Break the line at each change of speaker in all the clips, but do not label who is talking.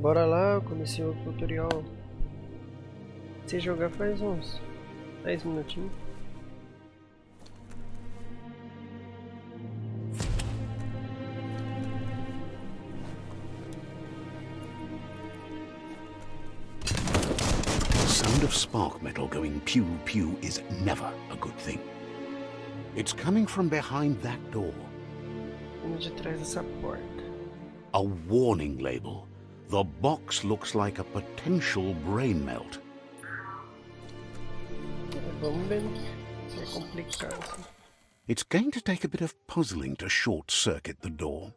bora lá, eu comecei o tutorial. Se jogar faz uns 10 minutinhos.
The sound of spark metal going pew pew is never a good thing. It's coming from behind that door.
De trás dessa porta.
A warning label. The box looks like a potential brain melt.
Vamos ver. É complicado.
It's going to take a bit of puzzling to short-circuit the door.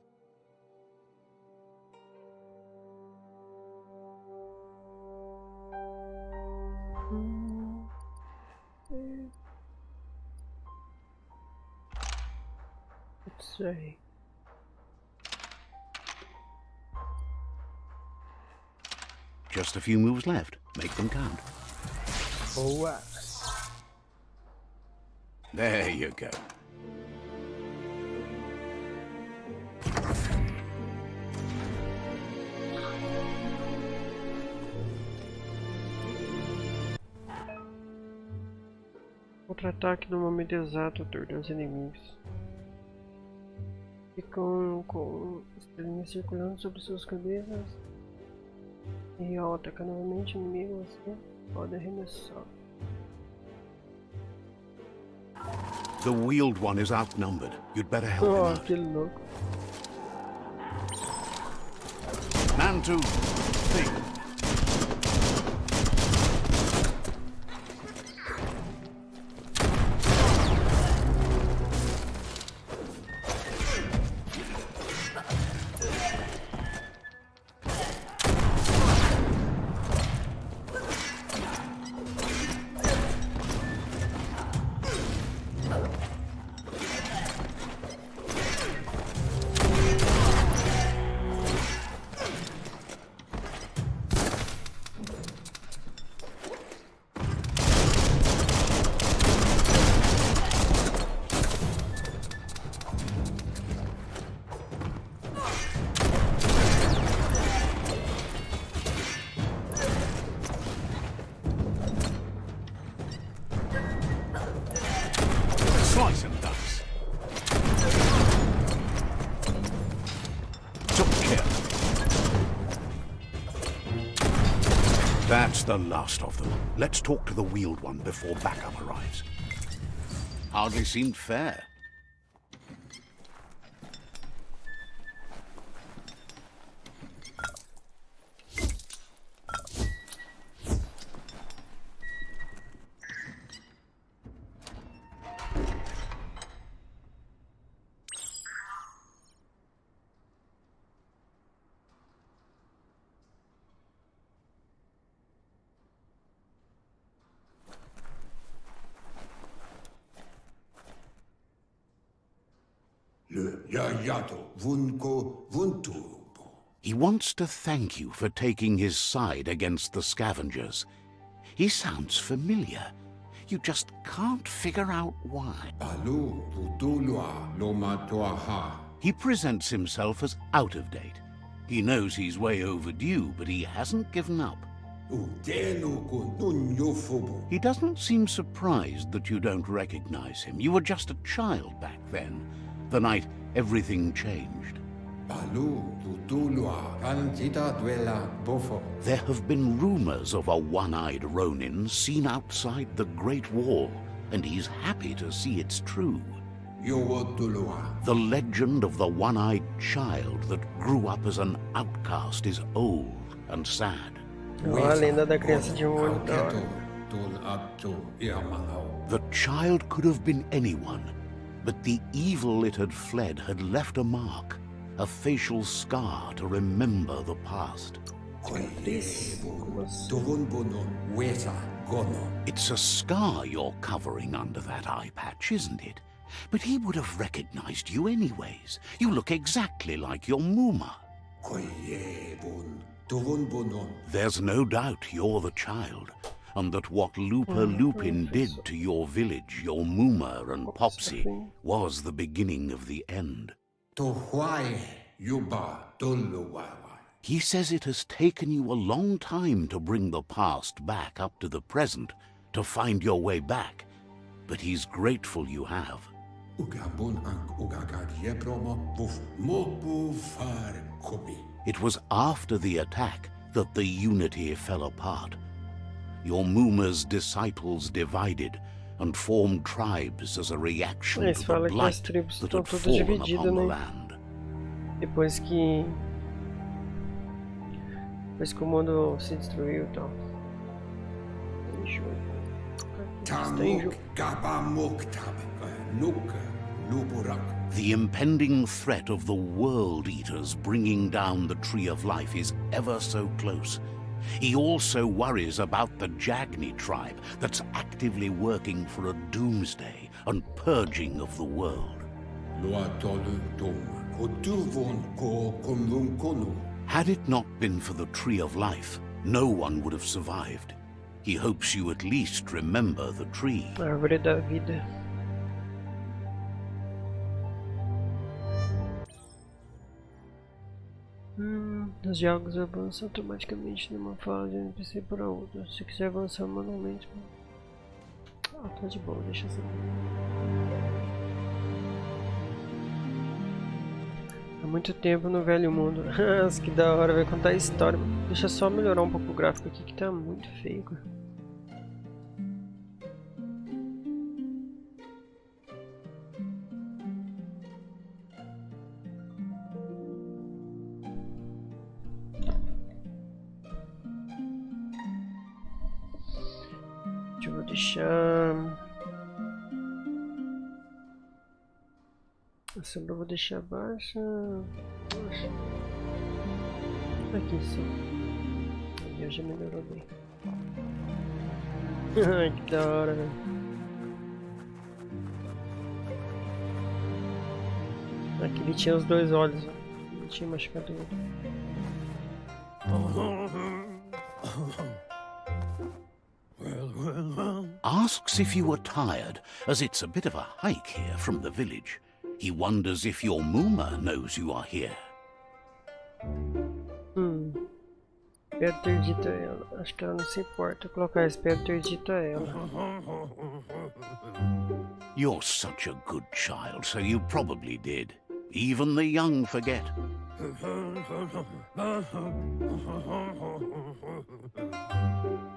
Let's see.
Just a few moves left. Make them count.
Boa.
There you go.
Contra-ataque no momento exato, atordoa os inimigos. Ficam com estrelinhas circulando sobre suas cabeças. E ao atacar novamente o inimigo, você pode arremessar.
The wheeled one is outnumbered. You'd better help him out.
Que louco.
Man two, thing. Slice and dice. Took care. That's the last of them. Let's talk to the wheeled one before backup arrives. Hardly seemed fair. He wants to thank you for taking his side against the scavengers. He sounds familiar. You just can't figure out why. He presents himself as out of date. He knows he's way overdue, but he hasn't given up. He doesn't seem surprised that you don't recognize him. You were just a child back then, the night everything changed. There have been rumors of a one-eyed Ronin seen outside the Great Wall, and he's happy to see it's true. The legend of the one-eyed child that grew up as an outcast is old and sad.
A lenda da criança de olho da hora.
The child could have been anyone, but the evil it had fled had left a mark, a facial scar to remember the past. It's a scar you're covering under that eye patch, isn't it? But he would have recognized you anyways. You look exactly like your Muma. There's no doubt you're the child, and that what Lupa Lupin did to your village, your Muma and Popsy, was He says it has taken you a long time to bring the past back up to the present, to find your way back, but he's grateful you have. It was after the attack that the unity fell apart. Your Muma's disciples divided and formed tribes as a reaction to the blight that had fallen upon the land.
Depois que o mundo se destruiu e tal.
The impending threat of the World Eaters bringing down the Tree of Life is ever so close. He also worries about the Jagni tribe that's actively working for a doomsday and purging of the world. Had it not been for the Tree of Life, no one would have survived. He hopes you at least remember the tree.
Árvore da vida. Os jogos avançam automaticamente de uma fase de NPC para outra. Se quiser avançar manualmente... Ah, tá de boa, deixa assim. Há muito tempo no velho mundo. Que da hora, vai contar a história. Deixa só melhorar um pouco o gráfico aqui que tá muito feio, cara. Eu vou deixar... A sombra eu vou deixar baixa. Aqui só. Ali já melhorou bem. Ai, que da hora, velho. Aqui ele tinha os dois olhos, ó. Ele tinha machucado o outro.
Asks if you are tired, as it's a bit of a hike here from the village. He wonders if your Muma knows you are here.
Espero ter dito a ela. Acho que ela não se importa. Vou colocar espero ter dito a ela.
You're such a good child, so you probably did. Even the young forget.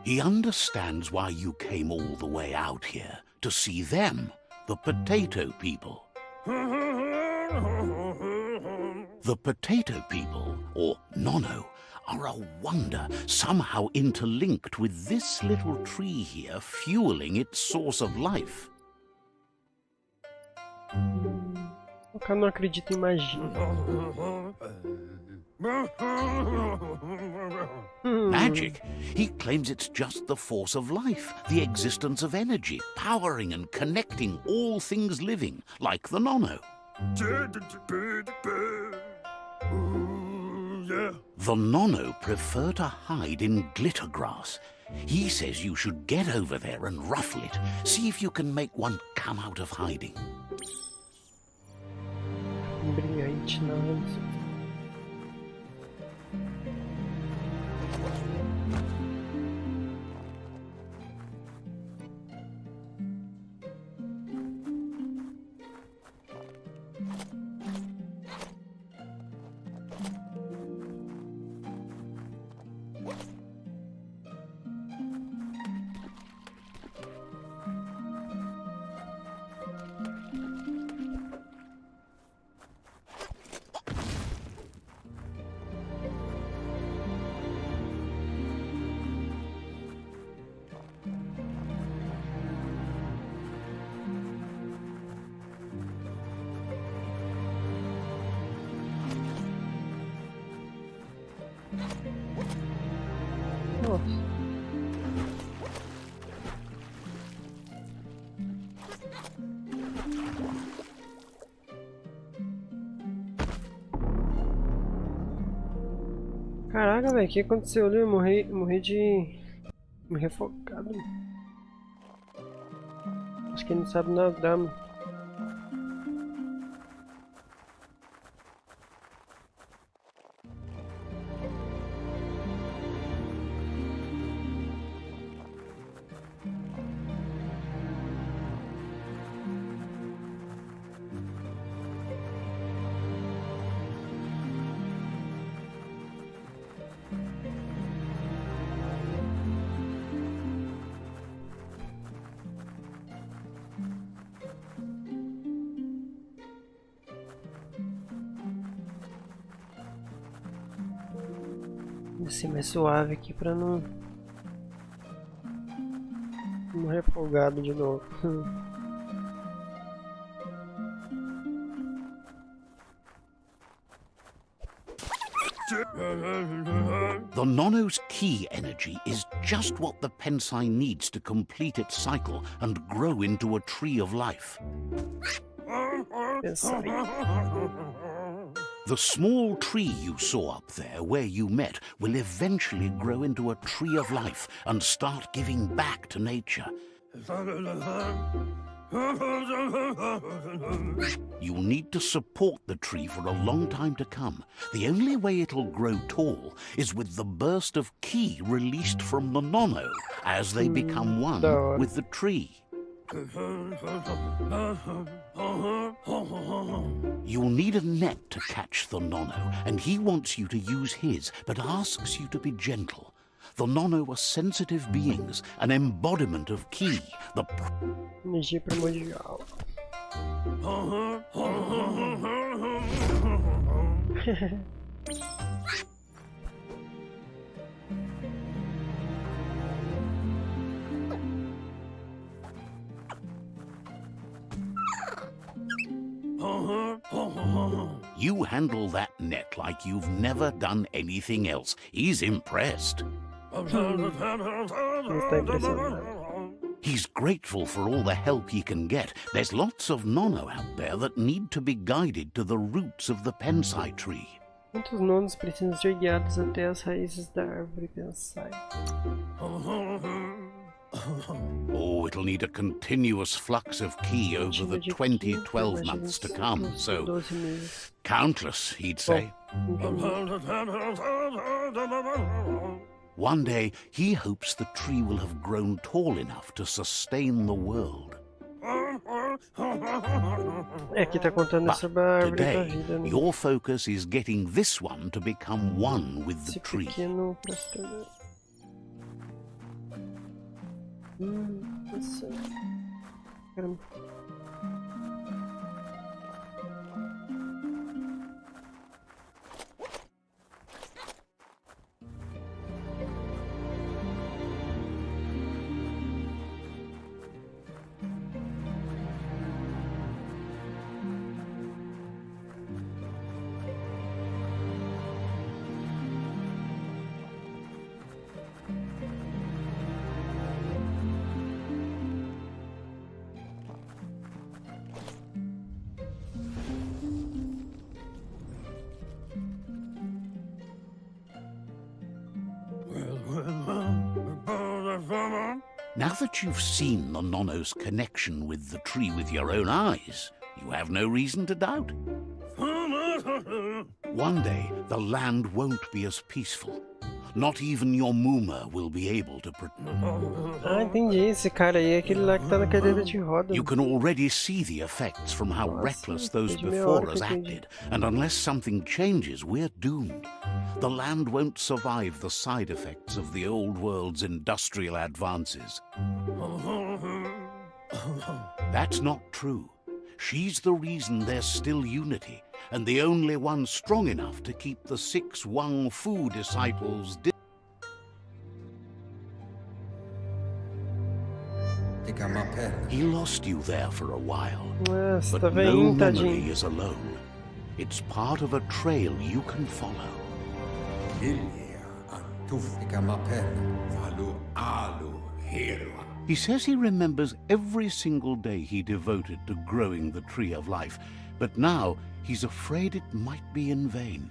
He understands why you came all the way out here, to see them, the potato people. The potato people, or Nono, are a wonder, somehow interlinked with this little tree here, fueling its source of life.
O cara não acredita em magia.
Magic? He claims it's just the force of life, the existence of energy, powering and connecting all things living, like the Nono. The Nono prefer to hide in glitter grass. He says you should get over there and ruffle it. See if you can make one come out of hiding.
Brilhante, não. Nossa. Caraca, velho, o que aconteceu ali? Eu morri de... Morri afogado. Acho que ele não sabe nadar, mano. Descer mais suave aqui pra não morrer afogado de novo.
The nono's key energy is just what the pensai needs to complete its cycle and grow into a tree of life. The small tree you saw up there where you met will eventually grow into a tree of life and start giving back to nature. You'll need to support the tree for a long time to come. The only way it'll grow tall is with the burst of ki released from the nono as they become one with the tree. You'll need a net to catch the nono, and he wants you to use his, but asks you to be gentle. The nono are sensitive beings, an embodiment of ki, the
energia primordial.
You handle that net like you've never done anything else. He's impressed. He's grateful for all the help he can get. There's lots of nono out there that need to be guided to the roots of the pensai tree.
Muitos nonos precisam ser guiados até as raízes da árvore pensai.
Oh, it'll need a continuous flux of ki over the 12 months to come, so countless, he'd say. One day, he hopes the tree will have grown tall enough to sustain the world.
Aqui tá contando sobre a árvore da
Today,
vida, né?
your focus is getting this one to become one with the
Esse
tree.
pequeno pastor. Isso. Caramba.
Now that you've seen the nono's connection with the tree with your own eyes, you have no reason to doubt. One day, the land won't be as peaceful. Not even your Muma will be able to
Ah, entendi. Esse cara aí é aquele lá que tá na cadeira de roda.
You can already see the effects from how reckless those before us acted, and unless something changes, we're doomed. The land won't survive the side effects of the old world's industrial advances. That's not true. She's the reason there's still unity, and the only one strong enough to keep the 6 Wang Fu disciples He lost you there for a while,
Nossa,
but
tá
no
veinho,
memory
tadinho.
is alone. It's part of a trail you can follow. He says he remembers every single day he devoted to growing the tree of life, but now he's afraid it might be in vain.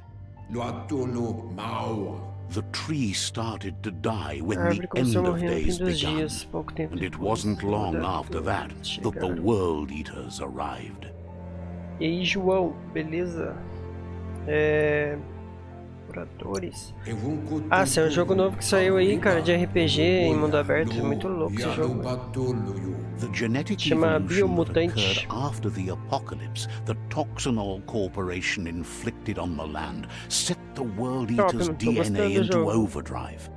The tree started to die when the end of days began, and it wasn't long after that that the world eaters arrived.
E aí, João, beleza? Curadores. Ah, esse é um jogo novo que saiu aí, cara, de RPG em mundo aberto. É muito louco esse jogo.
The genetic
Chama
evolution that
BioMutant.
occurred after the apocalypse that Toxanol Corporation inflicted on the land set the World
Top,
Eater's
eu tô gostando
DNA
do
into
jogo.
overdrive.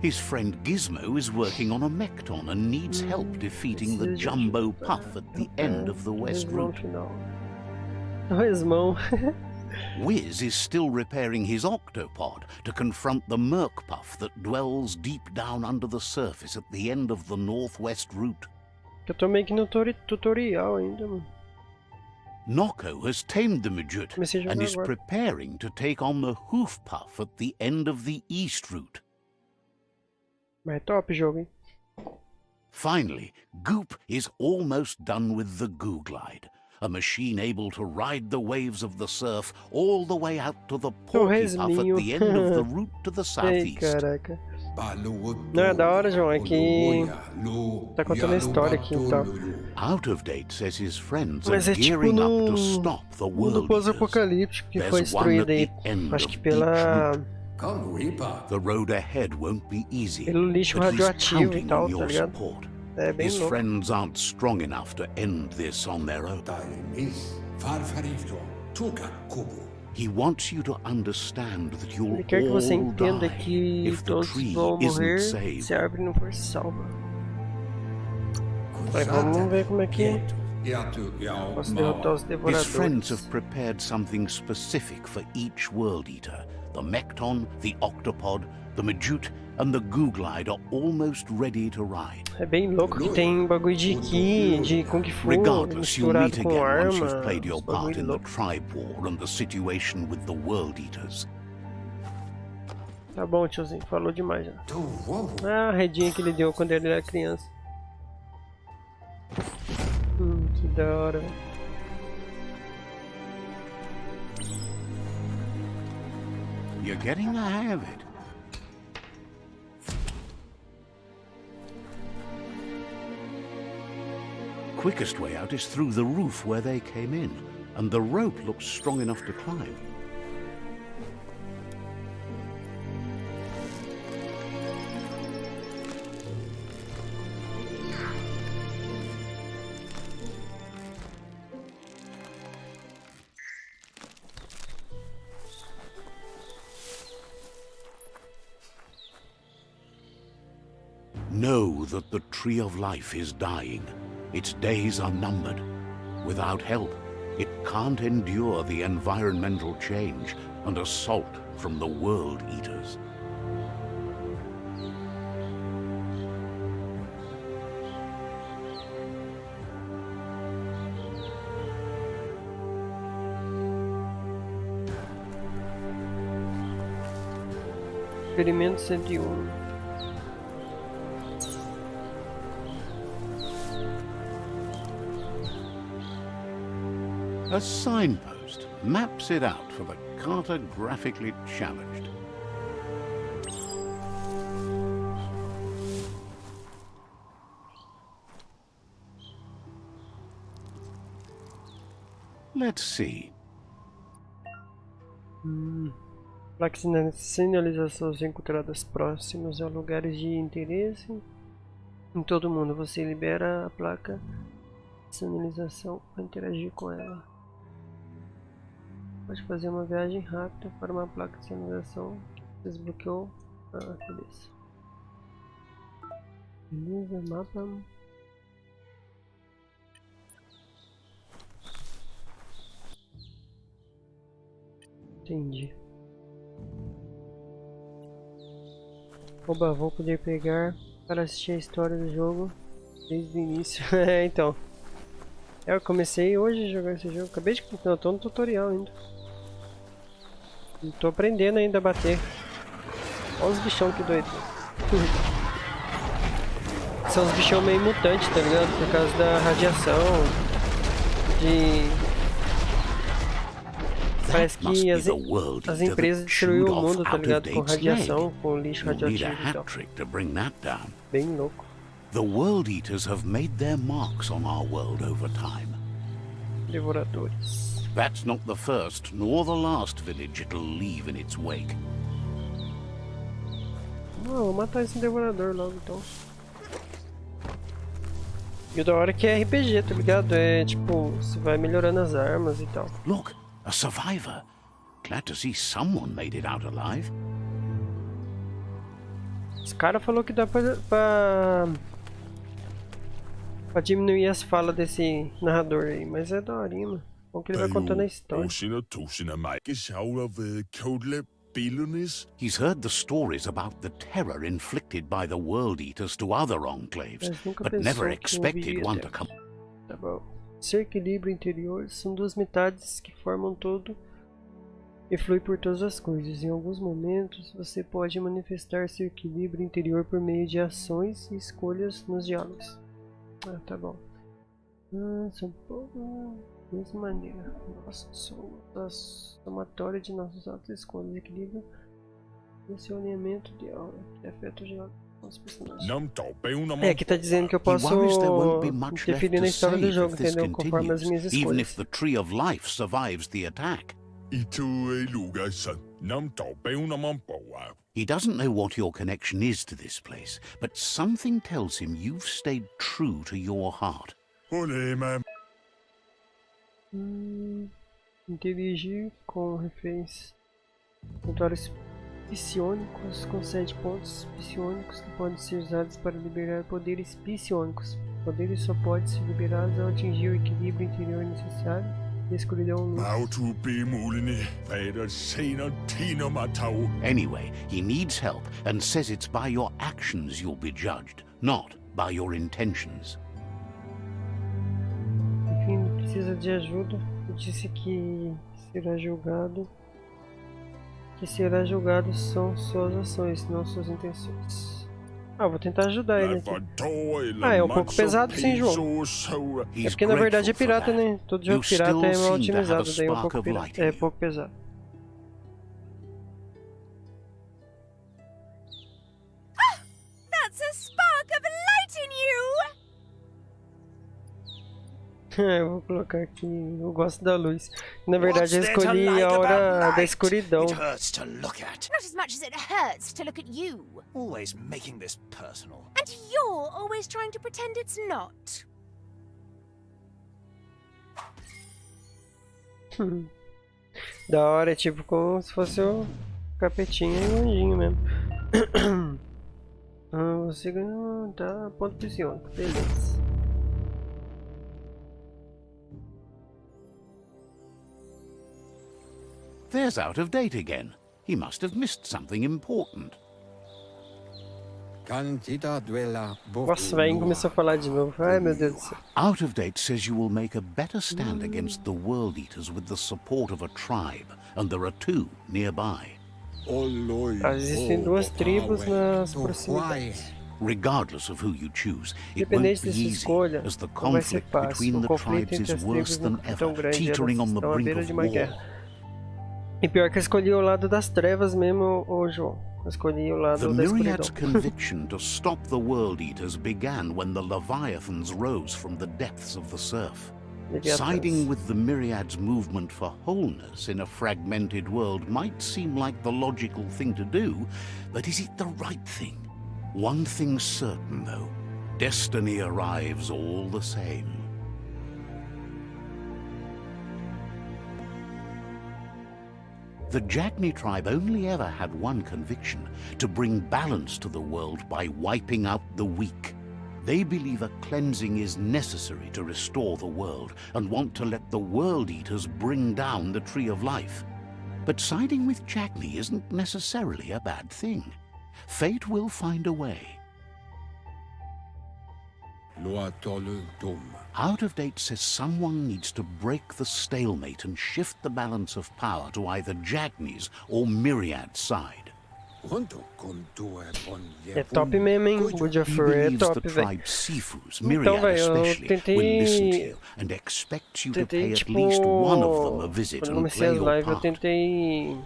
His friend Gizmo is working on a Mecton and needs help defeating the Jumbo Puff at the end of the West Route.
Resmão.
Wiz is still repairing his octopod to confront the merkpuff that dwells deep down under the surface at the end of the northwest route.
Eu tô meio que no tutorial ainda, mano.
Noko has tamed the midget and is
agora.
preparing to take on the hoofpuff at the end of the east route.
Mas é top o jogo, hein?
Finally, Goop is almost done with the Goo Glide, a machine able to ride the waves of the surf all the way out to the Porky-puff at the end of the route to the southeast.
Ei, caraca. Não, é da hora, João, é que tá contando a história aqui, então.
Out of date says his friends are
Mas é tipo
gearing up to stop the
mundo
world
pós-apocalíptico que foi destruído aí, acho que pela...
The road ahead won't be easy,
pelo lixo
but he's
radioativo e
counting
tal,
on
tá
your
ligado?
support.
É bem
His
louco.
friends aren't strong enough to end this on their own. He wants you to understand that you'll
Ele quer que você
all
entenda
die
que
if the
todos
tree
vão morrer
isn't saved.
se a árvore não for salva. Mas vamos ver como é que posso derrotar os
His
devoradores.
friends have prepared something specific for each World Eater. The Mekton, the Octopod, the Majute, and the Goo Glide are almost ready to ride.
É bem louco que tem bagulho de ki, de Kung Fu,
Regardless, you'll
misturado
meet
com
again once you've
arma,
played your part
bagulho
in the
louco.
tribe war and the situation with the World Eaters.
Tá bom, tiozinho, falou demais já. Ah, a redinha que ele deu quando ele era criança. Que da hora.
You're getting the hang of it. Quickest way out is through the roof where they came in, and the rope looks strong enough to climb. Know that the Tree of Life is dying. Its days are numbered. Without help, it can't endure the environmental change and assault from the World Eaters.
Experimento 101.
A signpost maps it out for the cartographically challenged. Let's see.
Placas de sinalização encontradas próximas a lugares de interesse em todo mundo. Você libera a placa de sinalização para interagir com ela. Pode fazer uma viagem rápida para uma placa de sinalização que desbloqueou. Beleza. Beleza, mapa. Entendi. Oba, vou poder pegar para assistir a história do jogo desde o início. Então. Eu comecei hoje a jogar esse jogo. Acabei de... Não, tô no tutorial ainda. Tô aprendendo ainda a bater. Olha os bichão que doido. São os bichão meio mutantes, tá ligado? Por causa da radiação. Parece que as empresas destruíram o mundo, tá ligado? Com radiação, com lixo radioativo e tal. Bem louco.
The World Eaters have made their marks on our world over time.
Devoradores.
That's not the first nor the last village it'll leave in its wake.
Vou matar esse devorador logo então. E o da hora é que é RPG, tá ligado? É tipo, você vai melhorando as armas e tal.
Look, a survivor. Glad to see someone made it out alive.
Esse cara falou que dá pra diminuir as falas desse narrador aí, mas é daorinha, mano. Bom que ele vai contando a história.
He's heard the stories about the terror inflicted by the World Eaters to other enclaves, but never expected one to come.
Tá bom. Seu equilíbrio interior são duas metades que formam todo e flui por todas as coisas. Em alguns momentos, você pode manifestar seu equilíbrio interior por meio de ações e escolhas nos diálogos. Ah, tá bom. São mesma maneira. Nós somos a somatória de nossos atos e escolhas. Equilíbrio esse alinhamento de aura que afeta o diálogo com os personagens. Aqui tá dizendo que eu posso interferir na história do jogo, entendeu? Conforme as minhas escolhas.
Even if the tree of life survives the attack. He doesn't know what your connection is to this place, but something tells him you've stayed true to your heart.
Interagir com reféns. Controles psionicos concede pontos psionicos que podem ser usados para liberar poderes psionicos. Poderes só podem ser liberados ao atingir o equilíbrio interior necessário.
Anyway, he needs help and says it's by your actions you'll be judged, not by your intentions.
Enfim, precisa de ajuda. Eu disse que será julgado. Que será julgado são suas ações, não suas intenções. Ah, vou tentar ajudar ele aqui. Ah, é um pouco pesado sim, jogo. É porque na verdade é pirata, né? Todo jogo pirata é mal otimizado, daí é um pouco pirata. É pouco pesado.
That's a spark of light in you.
Eu vou colocar aqui, eu gosto da luz. Na verdade eu escolhi a hora da escuridão.
Not as much as it hurts to look at you.
Always making this personal.
And you're always trying to pretend it's not.
Da hora, é tipo como se fosse o capetinha e o anjinho mesmo. Você ganhou, tá, ponto psiônico, beleza.
There's out of date again. He must have missed something important.
Nossa, velho, começou a falar de novo. Ai, meu Deus do céu.
Out of date says you will make a better stand against the World Eaters with the support of a tribe, and there are two nearby.
Existem duas tribos nas proximidades.
Regardless of who you choose, it won't be easy, as the conflict between the tribes is worse than ever, teetering on the brink of war.
E pior que eu escolhi o lado das trevas mesmo, ô João. Eu escolhi o lado da escuridão.
The Myriad's conviction to stop the World Eaters began when the Leviathans rose from the depths of the surf. Siding with the Myriad's movement for wholeness in a fragmented world might seem like the logical thing to do, but is it the right thing? One thing's certain, though. Destiny arrives all the same. The Jagni tribe only ever had one conviction, to bring balance to the world by wiping out the weak. They believe a cleansing is necessary to restore the world and want to let the World Eaters bring down the Tree of Life. But siding with Jagni isn't necessarily a bad thing. Fate will find a way. Out of date says someone needs to break the stalemate and shift the balance of power to either Jagni's or Myriad's side.
É top mesmo, hein? Good of é top, velho. Então, velho, eu tentei tipo, quando comecei as lives, eu tentei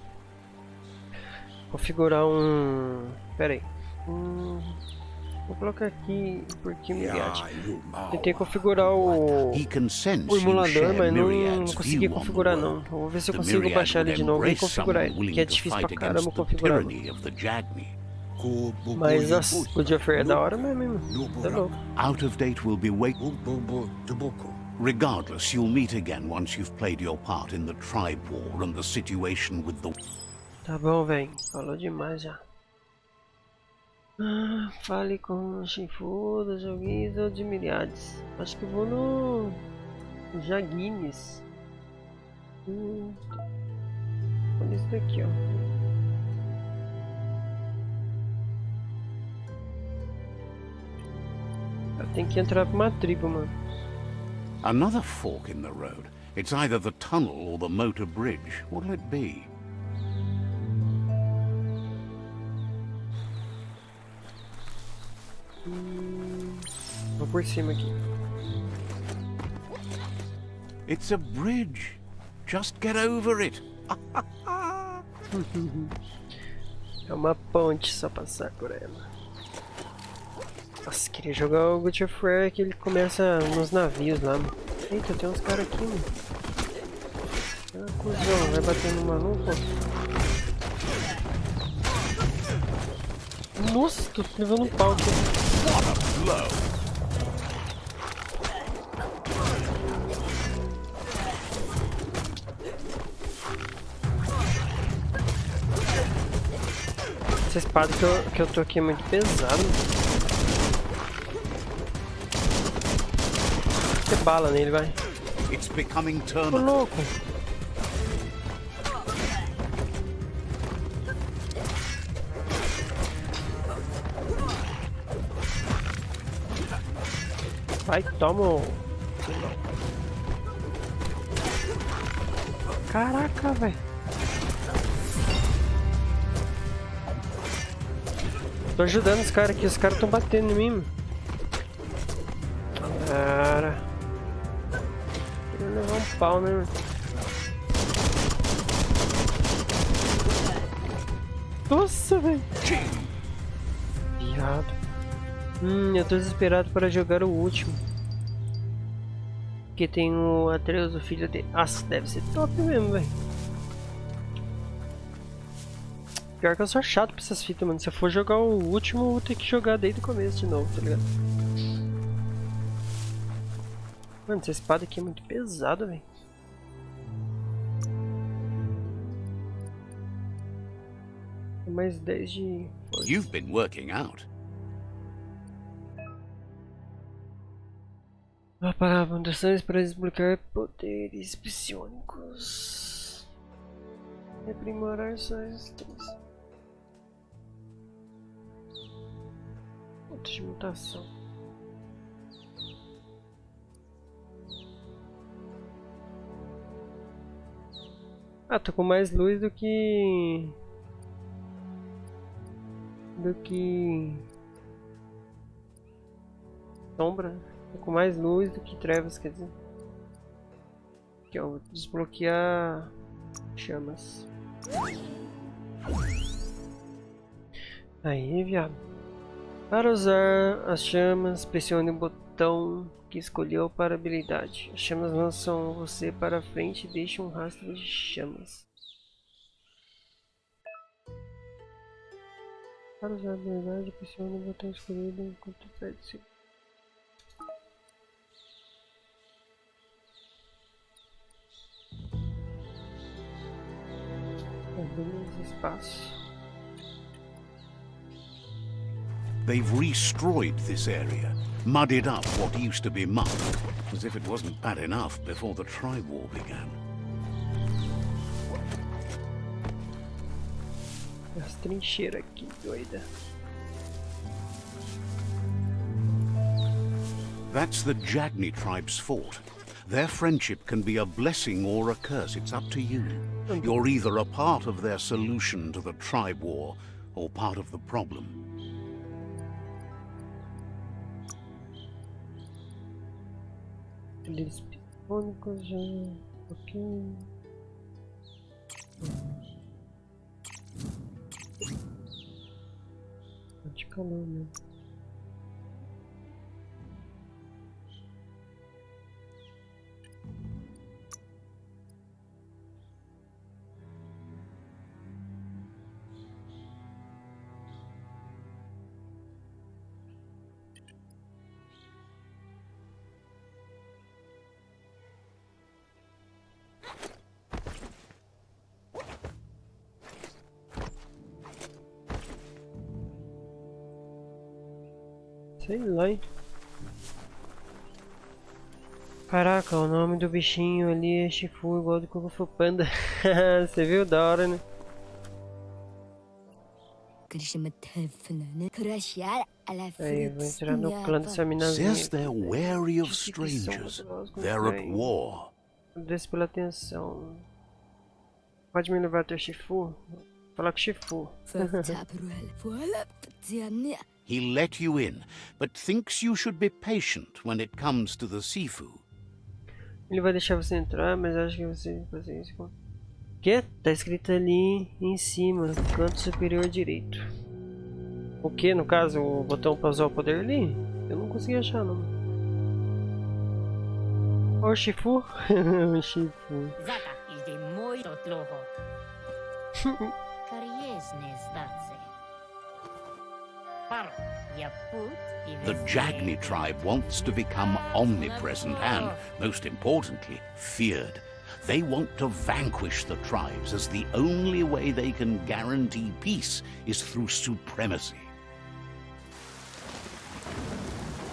configurar Pera aí. Vou colocar aqui porque Myriad. Tentei configurar o emulador, mas não consegui configurar não. Vou ver se eu consigo baixar ele de novo e configurar ele, que é difícil pra caramba configurar. Mas o Geoffrey é da hora mesmo. Tá louco.
Out of date will be waiting. Regardless, you'll meet again once you've played your part in the tribe war and the situation with the...
Tá bom, velho. Falou demais já. Fale com o Shifu dos joguinhos ou de Myriades. Acho que vou no Jagines. Olha isso daqui, ó. Tem que entrar pra uma tribo, mano.
Another fork in the road. It's either the tunnel or the motor bridge. What'll it be?
Vou por cima aqui.
It's a bridge. Just get over it.
É uma ponte, só passar por ela. Nossa, queria jogar o God of War que ele começa nos navios lá, mano. Eita, tem uns caras aqui, mano. Ah, cuzão, vai bater no maluco. Nossa, tô levando um pau aqui.
What a blow.
Essa espada que eu tô aqui é muito pesada. Você bala nele, vai.
It's becoming
Ô,
terminal.
louco. Vai, toma. Caraca, velho. Tô ajudando os caras aqui, os caras tão batendo em mim, mano. Cara. Queria levar um pau, né, mano? Nossa, velho. Viado. Eu tô desesperado para jogar o último. Porque tem o Atreus, o filho dele. Nossa, deve ser top mesmo, velho. Pior que eu sou chato pra essas fitas, mano. Se eu for jogar o último, eu vou ter que jogar desde o começo de novo, tá ligado? Mano, essa espada aqui é muito pesada, velho. Mais 10 de força.
You've been working out.
Vá para abundações para desbloquear poderes psionicos. Aprimorar sua resistência. Pontos de mutação. Ah, tô com mais luz do que sombra. Tô com mais luz do que trevas, quer dizer. Aqui, ó, vou desbloquear chamas. Aí, viado. Para usar as chamas, pressione o botão que escolheu para a habilidade. As chamas lançam você para frente e deixam um rastro de chamas. Para usar a habilidade, pressione o botão escolhido enquanto perde seu. Espaço.
They've destroyed this area, mudded up what used to be mud, as if it wasn't bad enough before the tribe war began.
As trincheiras aqui, doida.
That's the Jagni tribe's fort. Their friendship can be a blessing or a curse, it's up to you. You're either a part of their solution to the tribe war, or part of the problem.
Eles psicônicos já... Ok. De calor, né? Sei lá, hein? Caraca, o nome do bichinho ali é Shifu, igual do Kung Fu Panda. Você viu? Da hora, né? Aí, vou entrar no clã dessa minazinha.
Says they're wary of strangers. They're at war.
Agradeço pela atenção. Pode me levar até o Shifu? Vou falar com o Shifu.
He let you in, but thinks you should be patient when it comes to the Sifu.
Ele vai deixar você entrar, mas acho que você vai fazer isso. O que? Tá escrito ali em cima, canto superior direito. O que, no caso, o botão para usar o poder ali? Eu não consegui achar, não. Ó, o Shifu. O Shifu.
The Jagni tribe wants to become omnipresent and, most importantly, feared. They want to vanquish the tribes, as the only way they can guarantee peace is through supremacy.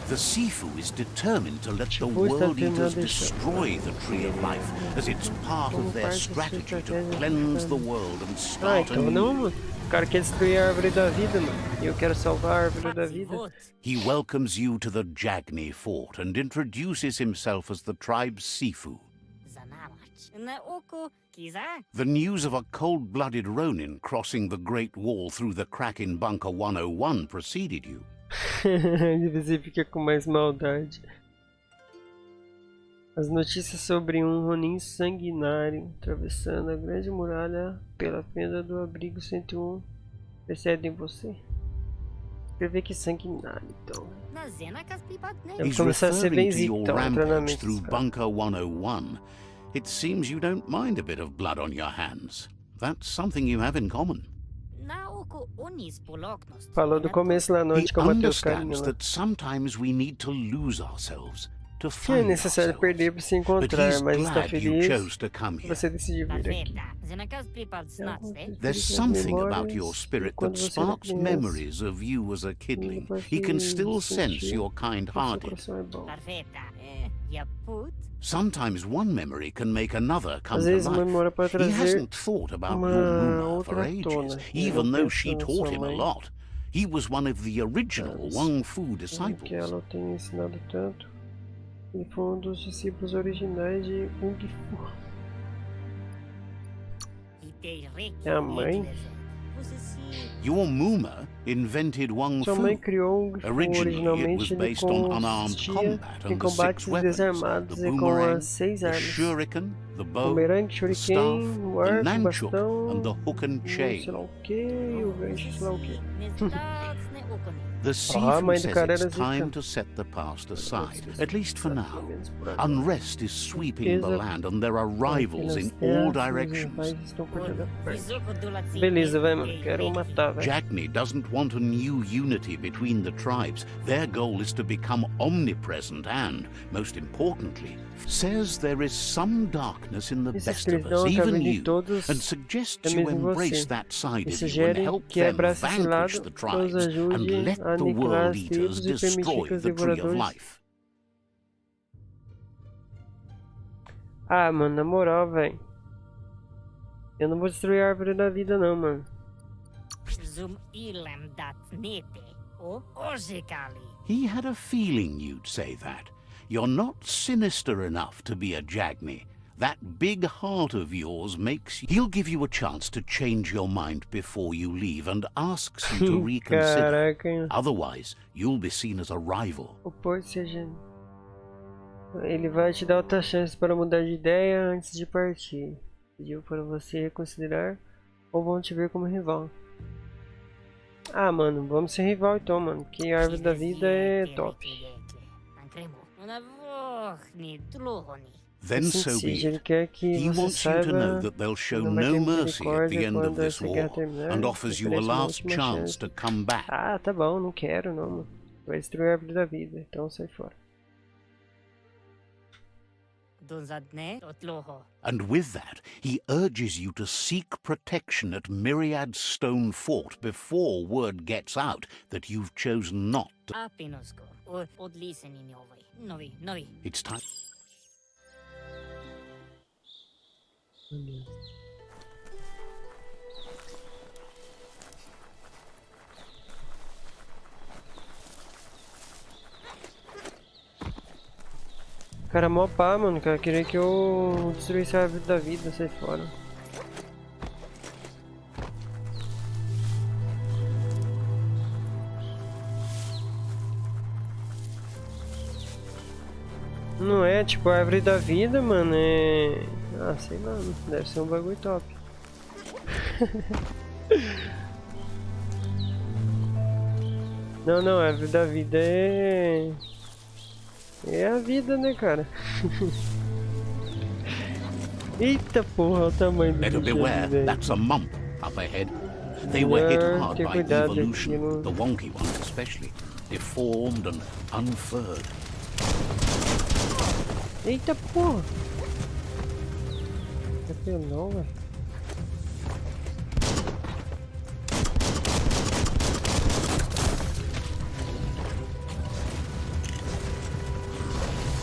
The Sifu is determined to let the World Eaters destroy the Tree of Life, as it's part of their strategy to cleanse the world and start
então não,
anew.
O cara quer destruir a árvore da vida, mano. E eu quero salvar a árvore da vida.
He welcomes you to the Jagni fort and introduces himself as the tribe's Sifu. The news of a cold-blooded Ronin crossing the Great Wall through the crack in Bunker 101 preceded you.
Você fica com mais maldade. As notícias sobre um Ronin sanguinário atravessando a grande muralha pela fenda do abrigo 101 precedem você. Escrever que sanguinário, então. Eu vou começar a ser bem zico, então,
rampage through Bunker 101. It seems you don't mind a bit of blood on your hands. That's something you have in common.
Falou do começo lá, onde que eu matei os
He understands
carinhos lá.
that sometimes we need to lose ourselves to
É
find
necessário
ourselves.
perder para se
But
encontrar,
he's
mas está
glad you
feliz
chose to come
que
here.
você decidiu vir aqui.
There's something about your spirit that
Quando você era
sparks
criança,
memories of you as a kidling. He can still sense your
seu
kind-hearted.
coração é bom.
Sometimes one memory can make another come
Às
to
vezes uma
life.
memória pode
He
trazer
hasn't thought about
uma
your Muma for
outra
ages,
tona.
even
Eu
though
penso
she
na
taught
sua
him a
mãe.
lot. He was one of the original Wang Fu
Que
disciples.
ela tenha ensinado tanto. Ele foi um dos discípulos originais de Kung Fu. É a mãe?
Your Muma invented Wang
Sua mãe
Fu.
criou Kung Fu.
Originally, it was
Originalmente ele
based on unarmed
consistia
combat
em
and the
combates
6 weapons:
desarmados
the
e com
boomerang,
as 6
the
armas.
shuriken, the bow,
Bumerangue,
the
shuriken,
staff,
o
the
arco, o
nunchuk,
bastão,
and the hook and
o
chain.
sei lá o que, e o gancho sei lá o que.
The
Ah,
Sifu
mãe do
says
cara
it's
era
time
zica.
to set the past aside, at least for now. Unrest is sweeping the land and there are rivals in all directions.
Beleza, vai, mano. Quero matar, vai.
Jagni doesn't want a new unity between the tribes. Their goal is to become omnipresent and, most importantly, says there is some darkness in the
Essa
best of
escravidão
us,
acaba
even
em
you,
todos,
and suggests
é
you
mesmo
embrace
você.
that side
E
of you and
sugere
help
que
them
abrace esse lado,
vanquish the
nos
tribes and
ajude
let
a
the
aniquilar
world
as
eaters
tribos e permitir
destroy
que os
the tree of
devoradores...
life.
Ah, mano, na moral, velho. Eu não vou destruir a árvore da vida, não, mano.
He had a feeling you'd say that. You're not sinister enough to be a Jagni. That big heart of yours makes... He'll give you a chance to change your mind before you leave and asks you to reconsider.
Caraca.
Otherwise, you'll be seen as a rival.
O porto seja... Ele vai te dar outra chance para mudar de ideia antes de partir. Pediu para você reconsiderar ou vão te ver como rival. Ah, mano, vamos ser rival então, mano. Porque a árvore da vida é top.
Then so be
Ele
it.
quer que
He
você
wants you to know
saiba
that they'll show
que não vai
no
ter
mercy at the
misericórdia
end of
quando
this
essa guerra
war
terminar.
and offers you a
Oferece uma
last
última
chance
chance.
to come back.
Ah, tá bom, não quero não, mano. Vai destruir a árvore da vida, então sai fora.
And with that, he urges you to seek protection at Myriad's stone fort before word gets out that you've chosen not to. It's time.
Cara, mó pá, mano. Cara, queria que eu destruísse a árvore da vida, sai fora. Não é, tipo, a árvore da vida, mano, é... Ah, sei lá, deve ser um bagulho top. Não, a árvore da vida é... É a vida, né, cara? Eita porra, olha o tamanho do
Better
bicho
beware,
ali,
that's a mump up ahead. They were hit hard
ter
by
cuidado
evolution,
daquilo.
the wonky ones especially, deformed and unfurred.
Eita porra! É pelão, velho.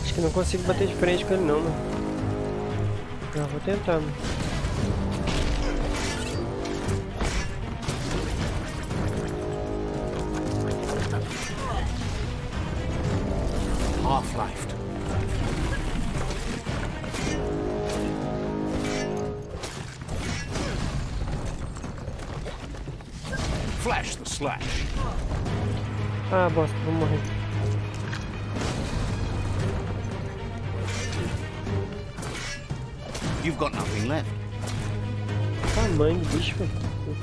Acho que não consigo bater de frente com ele não, mano. Não, vou tentar, mano.
Half-lifed. Flash the slash.
Ah, bosta, vou morrer.
You've got nothing left.
Tamanho do bicho, velho.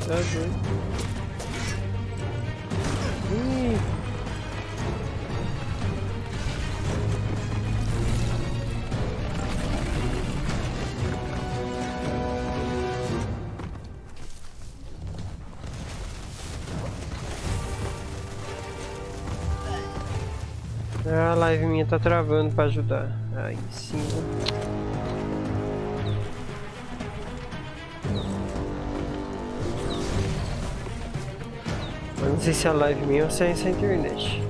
Tá doido. Ih. A live minha tá travando pra ajudar. Aí sim. Mas não sei se é a live minha ou se é essa internet.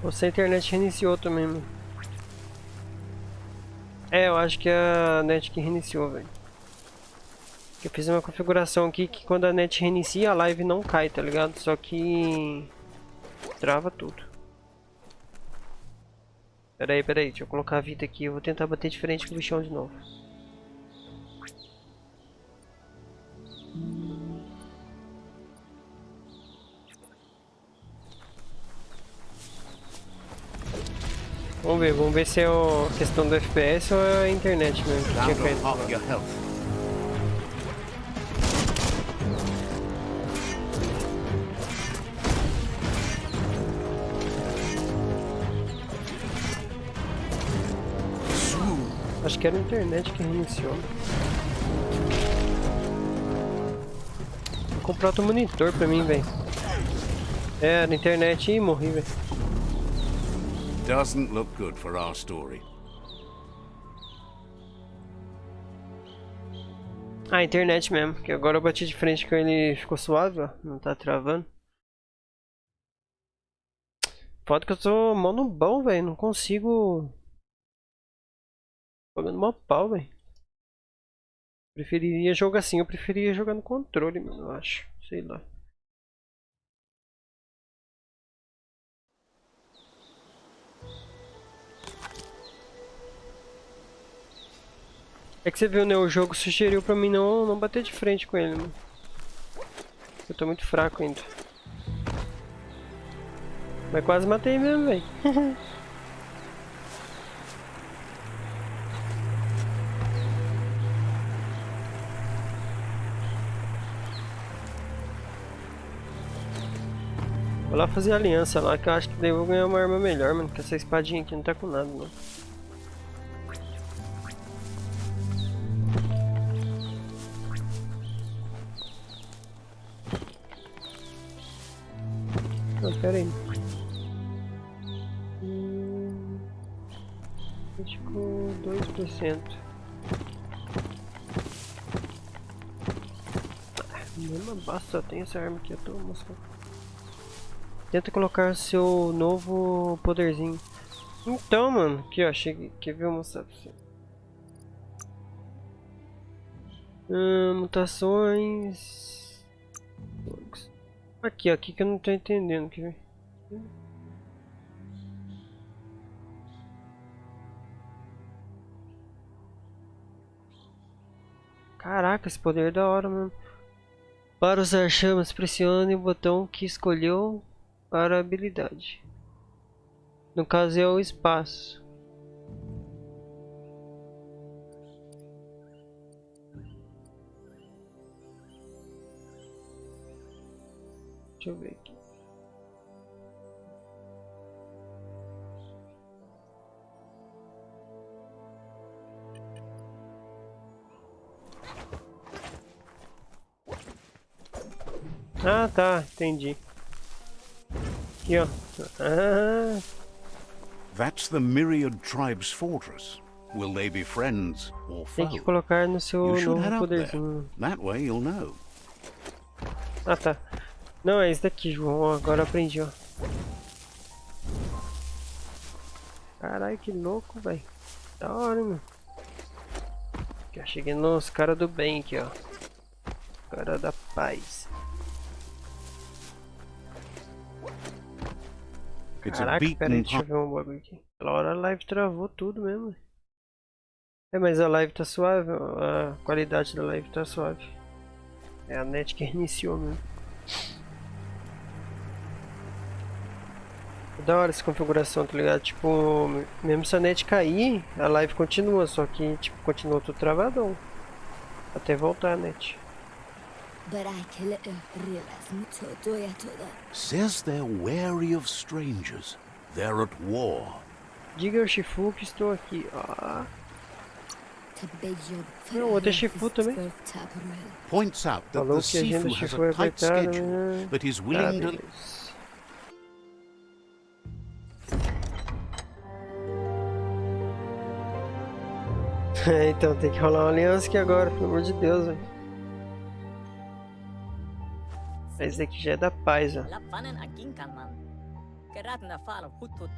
Ou se a internet reiniciou também, mano. É, eu acho que é a net que reiniciou, velho. Eu fiz uma configuração aqui que quando a net reinicia a live não cai, tá ligado? Só que trava tudo. Pera aí, deixa eu colocar a vida aqui. Eu vou tentar bater de frente com o bichão de novo. Vamos ver se é a questão do FPS ou é a internet mesmo que tinha caído. Acho que era a internet que reiniciou. Vou comprar outro monitor pra mim, velho. É, era a internet e morri, velho.
Doesn't look good for our story.
Ah, a internet mesmo, que agora eu bati de frente com ele e ficou suave, ó. Não tá travando. Foda que eu tô mó no bom, velho. Não consigo. Jogando mó pau, velho. Preferiria jogar assim, eu preferia jogar no controle, mano, eu acho. Sei lá. É que você viu, né? O jogo sugeriu pra mim não bater de frente com ele, mano. Eu tô muito fraco ainda. Mas quase matei mesmo, velho. Vou lá fazer aliança lá, que eu acho que daí eu vou ganhar uma arma melhor, mano. Que essa espadinha aqui não tá com nada, não. Não, pera aí. Ficou 2%. Mesmo basta, tem essa arma aqui, eu tô mostrando. Tenta colocar seu novo poderzinho. Então, mano, aqui ó, cheguei, quer ver eu mostrar pra você. Mutações. Aqui, ó, aqui que eu não tô entendendo, quer ver? Caraca, esse poder é da hora, mano. Para usar chamas, pressione o botão que escolheu para a habilidade. No caso é o espaço. Deixa eu ver aqui. Ah, tá, entendi. Aqui, ó. Ah.
That's the Myriad Tribe's fortress. Will they be friends or foes?
Tem que colocar no seu novo poderzinho.
That way you'll know.
Ah, tá. Não, é esse daqui, João. Agora eu aprendi, ó. Caralho, que louco, velho. Da hora, mano. Aqui, ó, cheguei nos caras do bem aqui, ó. Cara da paz. Caraca, peraí, deixa eu ver um bagulho aqui. Pela hora a live travou tudo mesmo. É, mas a live tá suave, a qualidade da live tá suave. É a net que iniciou mesmo. É da hora essa configuração, tá ligado? Tipo, mesmo se a net cair, a live continua, só que tipo, continua tudo travadão. Até voltar a net.
Says they're wary of strangers. They're at war.
Diga ao Shifu que estou aqui. Ah. Não, outro é Shifu também.
Points out that
Falou
the
que a agenda
Sifu has
Shifu é
a tight
apertada,
schedule, but is willing to...
Então tem que rolar uma aliança aqui agora, pelo amor de Deus, velho. Esse daqui já é da paz, ó.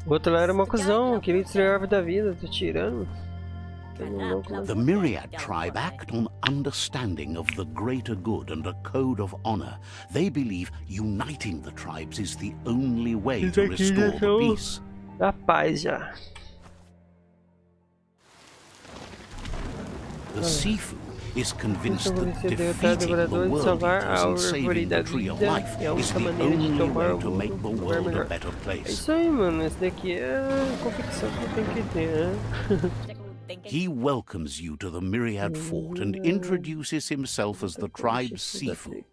O outro lá era uma cuzão, queria destruir a árvore da vida, tô tirando.
The Myriad tribe act on understanding of the greater good and a code of honor. They believe uniting the tribes is the only way to restore the peace.
Da paz já.
The Sifu is convinced that defeating the world eaters and saving the tree of life is the only way to make the world a better
É
place.
isso aí, mano. Esse daqui é a confecção que tem que ter, né?
He welcomes you to the Myriad Fort and introduces himself as the tribe's Sifu.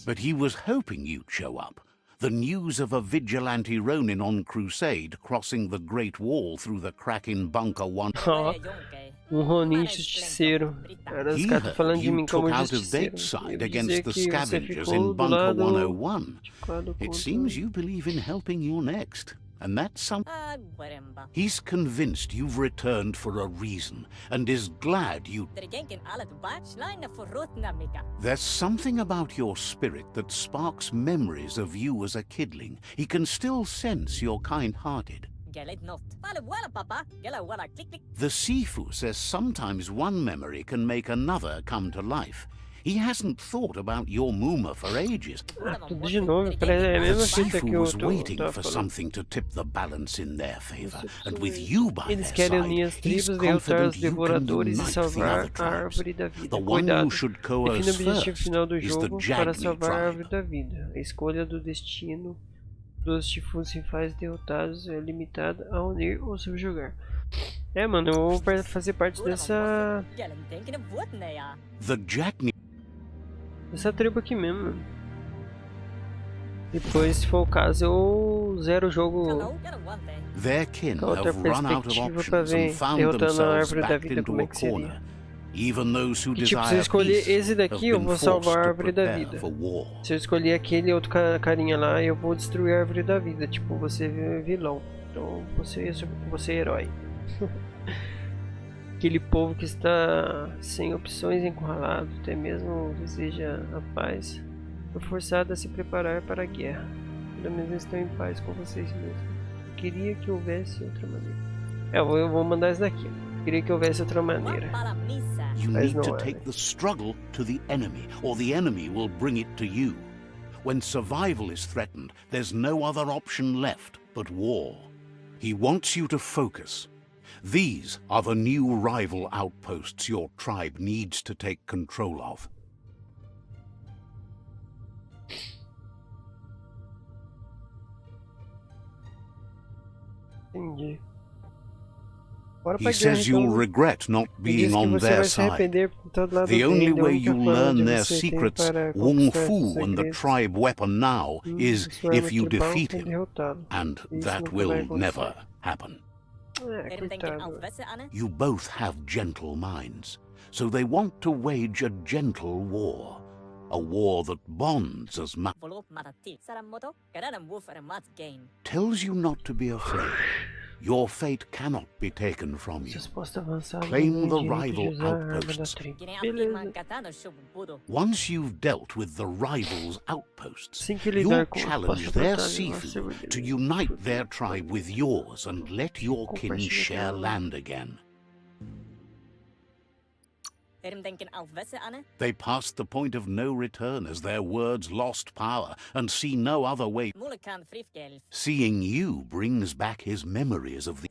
But he was hoping you'd show up. The news of a vigilante Ronin on crusade crossing the Great Wall through the crack in Bunker 1.
Ronin justiceiro. Cara, os caras falando de mim como justiceiro.
Against the scavengers in Bunker 101. It seems you believe in helping you next. And that's something. He's convinced you've returned for a reason and is glad you... There's something about your spirit that sparks memories of you as a kidling. He can still sense you're kind-hearted. The Sifu says sometimes one memory can make another come to life. He hasn't thought about your Muma for ages.
Tudo de novo, é a mesma fita que
Sifu
eu
was
tô
waiting for
falando.
something to tip the balance in their favor, and with you by
Eles
their
querem
side,
unir as
he's
tribos, derrotar
confident
os
you can
devoradores e
unite the
salvar
other
a
tribes.
árvore da vida.
The one
Cuidado,
who should
defina
coerce
o objetivo
first
final do
is the
jogo para
Jagni
salvar a árvore
tribe.
da vida. A escolha do destino dos Shifus rivais derrotados é limitada a unir ou subjugar. É, mano, eu vou fazer parte dessa tribo aqui mesmo, mano. Depois, se for o caso, eu zero o jogo
Their kin
com outra
have run out of
perspectiva pra
options and
ver,
found
derrotando a
themselves
árvore da
backed
vida,
into
como é
a
que seria.
corner. Even those who
E tipo, se eu
desire
escolher
peace
esse
have
daqui, eu
been
vou
forced
salvar a
to
árvore da
prepare
vida.
for war.
Se eu escolher aquele outro carinha lá, eu vou destruir a árvore da vida. Tipo, você é vilão. Então, você é herói. Aquele povo que está sem opções, encurralado, até mesmo deseja a paz. Foi forçado a se preparar para a guerra. Pelo menos estão em paz com vocês mesmos. Eu queria que houvesse outra maneira. Eu vou mandar isso daqui. Eu queria que houvesse outra maneira.
You
Mas
need
não
to
é,
take
né?
the struggle to the enemy, or the enemy will bring it to you. When survival is threatened, there's no other option left but war. He wants you to focus. These are the new rival outposts your tribe needs to take control of.
Entendi. Bora
He
pra guerra,
says
então,
you'll
né?
regret not
Ele diz
being
que
on
você
their
vai se
side.
arrepender por todo lado
The
bem.
only
A
way
única
you'll
forma de
learn their
você ter
secrets,
para
Wung
conquistar
Fu
esses
and the
segredos,
tribe weapon now, is
sua arma
if you
tribal
defeat
quando
him.
derrotá-lo.
And
Isso
that
nunca vai
will
acontecer.
never happen.
Coitado.
You both have gentle minds, so they want to wage a gentle war. A war that bonds as much. Tells you not to be afraid. Your fate cannot be taken from you.
Resposta avançada.
Claim the
direito de
rival
usar a arma da
outposts.
tribo. Beleza.
Once you've dealt with the rival's outposts,
Assim que lidar
you'll
com os
challenge their
passos batalha,
seafood to unite their tribe with yours and let your kin share land again. They passed the point of no return as their words lost power and see no other way. Seeing you brings back his memories of the...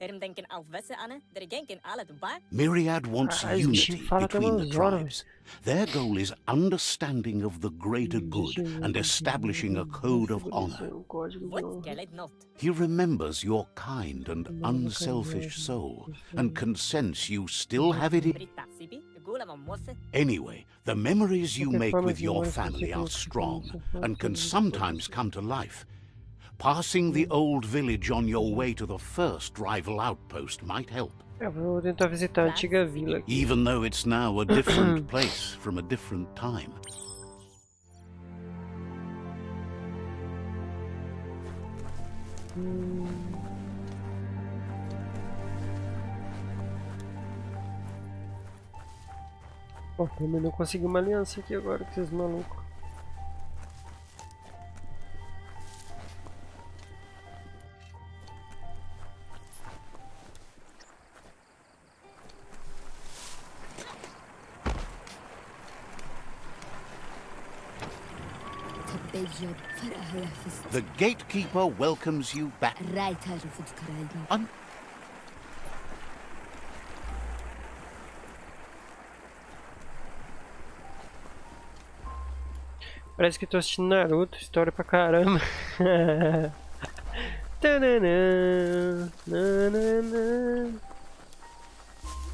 Myriad wants
Ah, esse
unity
bichinho fala até
between the
umas horas.
tribes. Their goal is understanding of the greater good and establishing a code of honor. He remembers your kind and unselfish soul and can sense you still have it in... Anyway, the memories you make with your family are strong and can sometimes come to life. Passing the old village on your way to the first rival outpost might help.
Eu vou tentar visitar a antiga vila aqui.
Even though it's now a different place from a different time.
Bom, também não consegui uma aliança aqui agora com esses malucos.
The gatekeeper welcomes you back.
Parece que tô assistindo Naruto, história pra caramba. Tananã, nananã.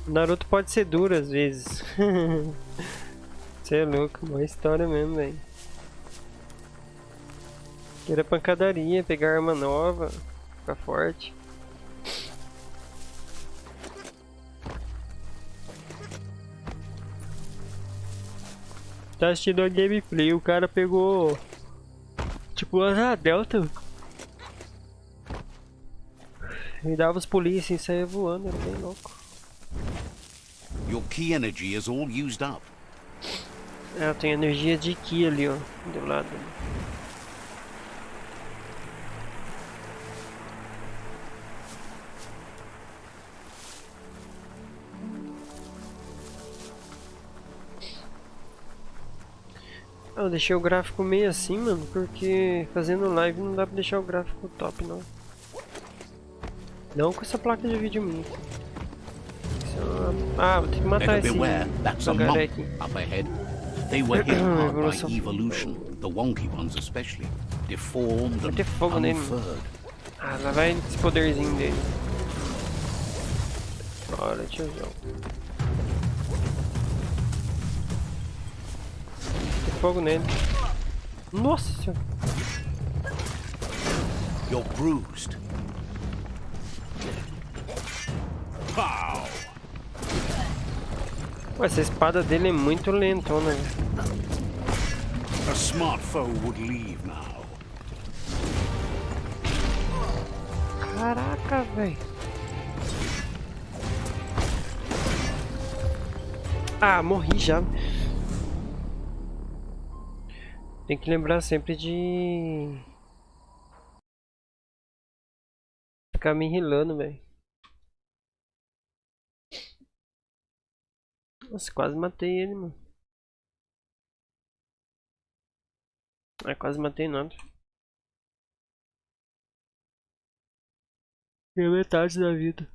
Naruto pode ser duro às vezes. Você é louco, uma história mesmo, velho. Queira pancadaria, pegar arma nova, ficar forte. Tá assistindo a gameplay, o cara pegou tipo a Delta e dava os pulinhos assim, saia voando, era bem louco.
Your ki energy is all used up.
É, tem energia de ki ali, ó, do lado. Eu deixei o gráfico meio assim, mano, porque fazendo live não dá pra deixar o gráfico top, não. Não com essa placa de vídeo minha. Ah, vou ter que matar esse jacaré aqui.
Up ahead. They were hit hard by evolution, the wonky ones especially, deformed
Vai ter fogo
and
nele.
unfurred.
Ah, lá vai esse poderzinho dele. Bora, tiozão. Tem fogo nele. Nossa senhora.
You're bruised. Pow!
Pô, essa espada dele é muito lentona.
A smart foe would leave now.
Caraca, velho. Ah, morri já. Tem que lembrar sempre de ficar me enrolando, velho. Nossa, quase matei ele, mano. Quase matei nada. E metade da vida.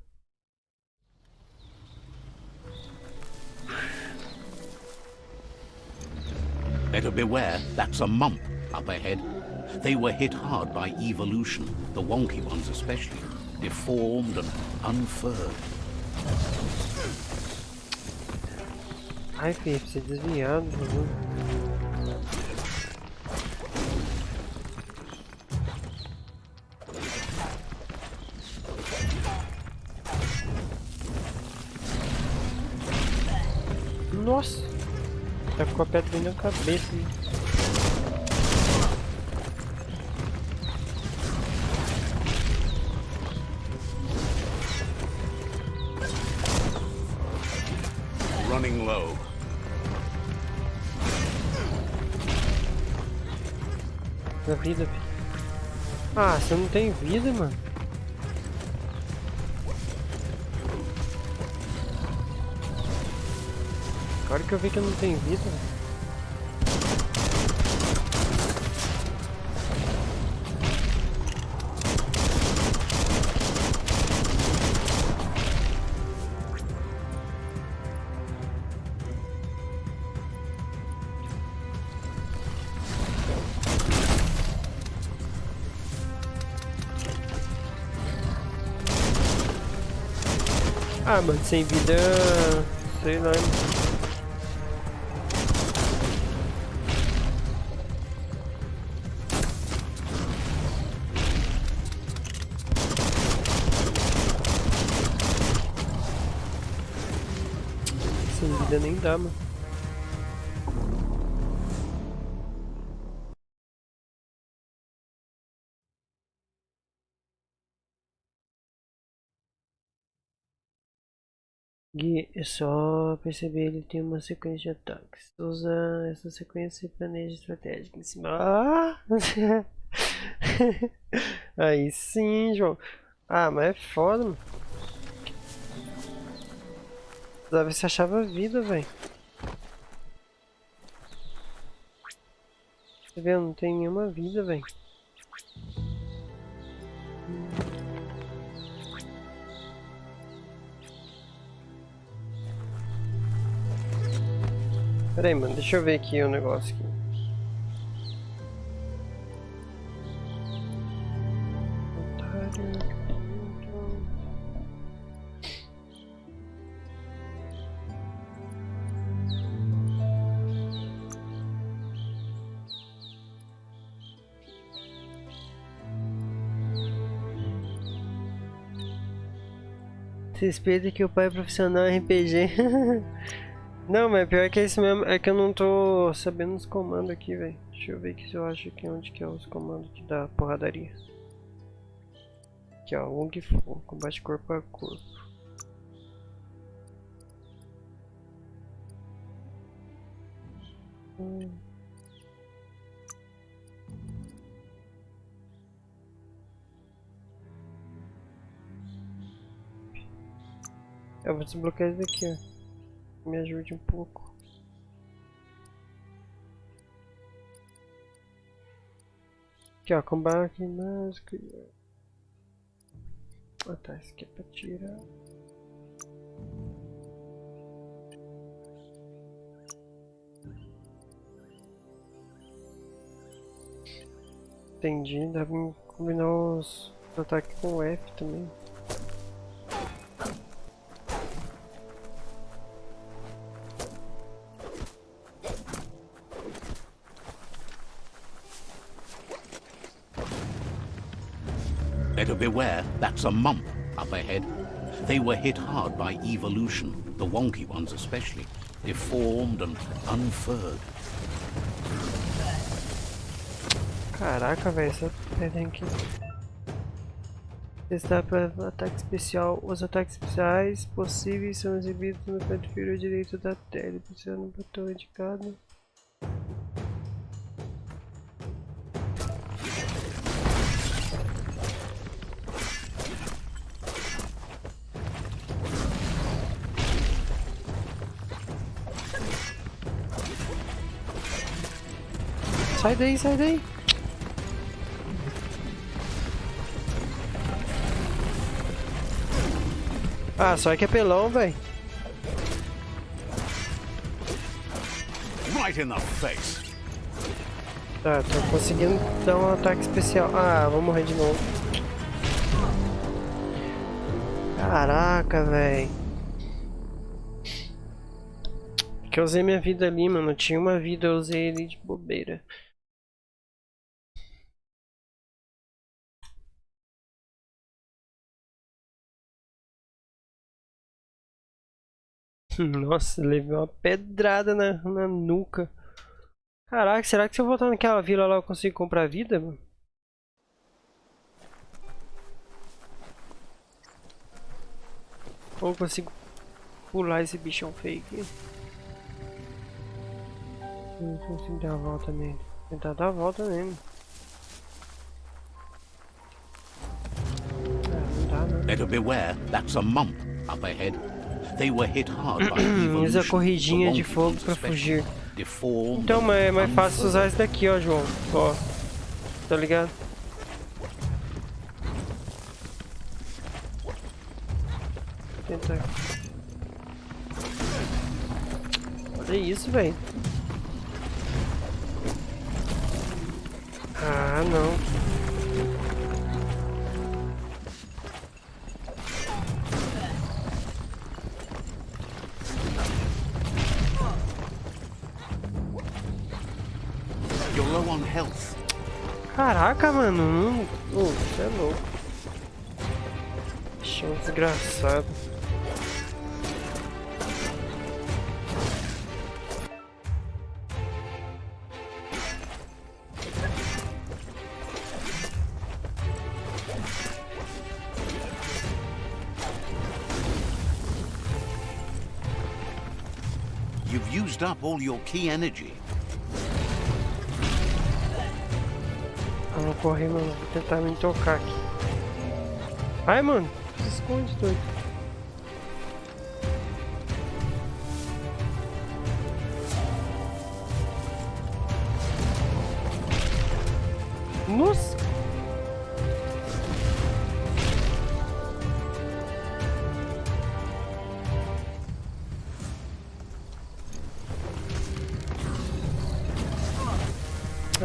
Better beware, that's a mump up ahead. They were hit hard by evolution, the wonky ones especially, deformed and unfurred.
Ai, filho, precisa desviar do jogo. Nossa! Tá com a pedra na cabeça. Hein?
Running low.
Na vida, filho. Ah, você não tem vida, mano. Agora que eu vi que eu não tenho vida. Ah, mano, sem vida, sei lá. Sem vida nem dá, mano. Gui, é só perceber, ele tem uma sequência de ataques. Usa essa sequência e planeja estratégica em cima. Ah! Aí sim, João. Ah, mas é foda, mano. Precisava ver se achava vida, velho. Tá vendo? Não tem nenhuma vida, velho. Pera aí, mano, deixa eu ver aqui o negócio aqui. Se espera que o pai é profissional RPG. Não, mas pior que é isso mesmo, é que eu não tô sabendo os comandos aqui, velho. Deixa eu ver aqui se eu acho aqui onde que é os comandos que dá porradaria. Aqui ó, Wong Fu, combate corpo a corpo. Eu vou desbloquear isso daqui, ó. Me ajude um pouco. Aqui ó, combate, máscara. Ah tá, isso aqui é pra tirar. Entendi, dá pra combinar os ataques com o F também.
Better beware, that's a mump up ahead. They were hit hard by evolution, the wonky ones especially, deformed and unfurred.
Caraca, velho, essa pedra aqui. Testar para ataque especial. Os ataques especiais possíveis são exibidos no canto inferior direito da tela, pressionando o botão indicado. sai daí, sai daí. Ah, só que é pelão, velho.
Right in the face.
Tá, tô conseguindo dar um ataque especial. Ah, vou morrer de novo. Caraca, velho. Que eu usei minha vida ali, mano. Eu tinha uma vida, eu usei ele de bobeira. Nossa, levei uma pedrada na nuca. Caraca, será que se eu voltar naquela vila lá eu consigo comprar vida, mano? Ou eu consigo pular esse bichão feio aqui? Não consigo dar a volta nele. Tentar dar a volta nele. Ah, não dá, não.
Better beware, that's a mump up ahead. They were hit hard by evolution.
Usa a corridinha de fogo pra fugir. Então é mais fácil usar esse daqui, ó, João. Ó. Tá ligado? Tentar. Olha isso, velho. Ah, não.
You're low on health.
Caraca, mano. Você é louco. Chão desgraçado.
You've used up all your key energy.
Vamos correr, mano. Vou tentar me tocar aqui. Ai, mano. Se esconde, doido. Nossa.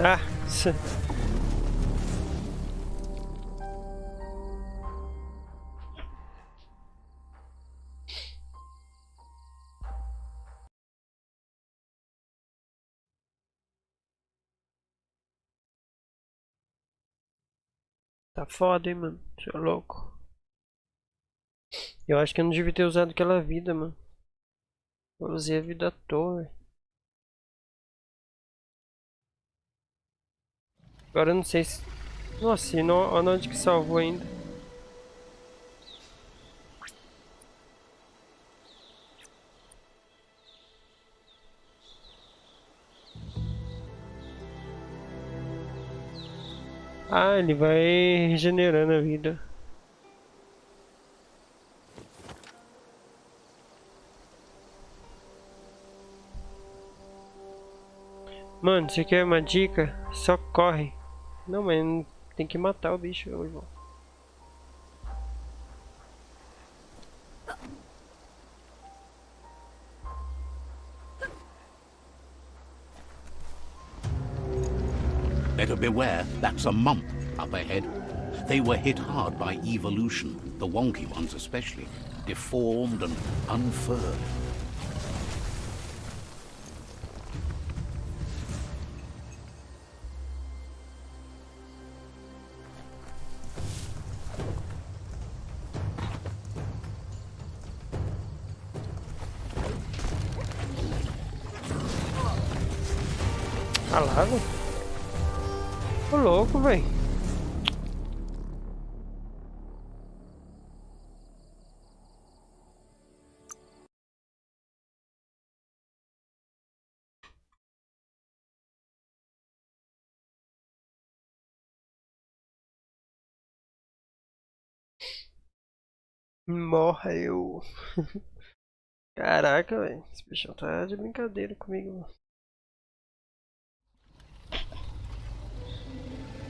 Ah, tá foda, hein, mano. Você é louco. Eu acho que eu não devia ter usado aquela vida, mano. Eu usei a vida à toa, velho. Agora eu não sei se... Nossa, e olha onde que salvou ainda. Ah, ele vai regenerando a vida. Mano, você quer uma dica? Só corre. Não, mas não tem que matar o bicho, irmão.
Better beware, that's a mump up ahead. They were hit hard by evolution, the wonky ones especially, deformed and unfurred.
Alago? Ô louco, velho. Morreu. Caraca, velho. Esse bichão tá de brincadeira comigo, mano.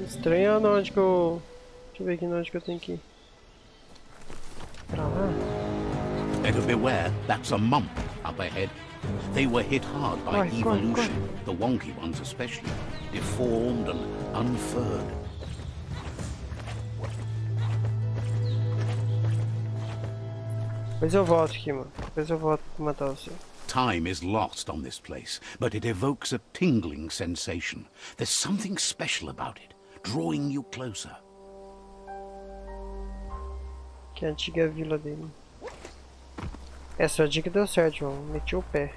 Estranho onde que eu... Deixa eu ver aqui onde que eu tenho que ir. Pra lá?
Better beware, that's a mump up ahead. They were hit hard by evolution, the wonky ones especially, deformed and unfurred.
Depois eu volto aqui, mano. Depois eu volto pra matar você.
Time is lost on this place, but it evokes a tingling sensation. There's something special about it, drawing you closer.
Que é a antiga vila dele. Essa dica deu certo, João. Meti o pé.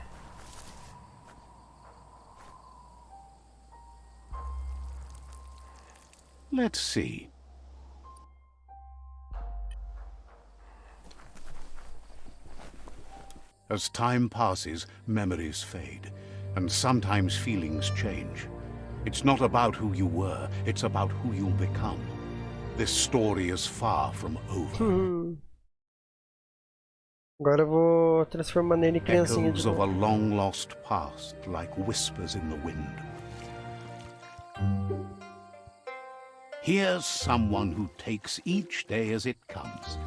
Let's see. As time passes, memories fade, and sometimes feelings change. It's not about who you were, it's about who you'll become. This story is far from over.
Agora eu vou transformar nele criancinha de
Echoes of a
novo.
long lost past, like whispers in the wind. Here's someone who takes each day as it comes.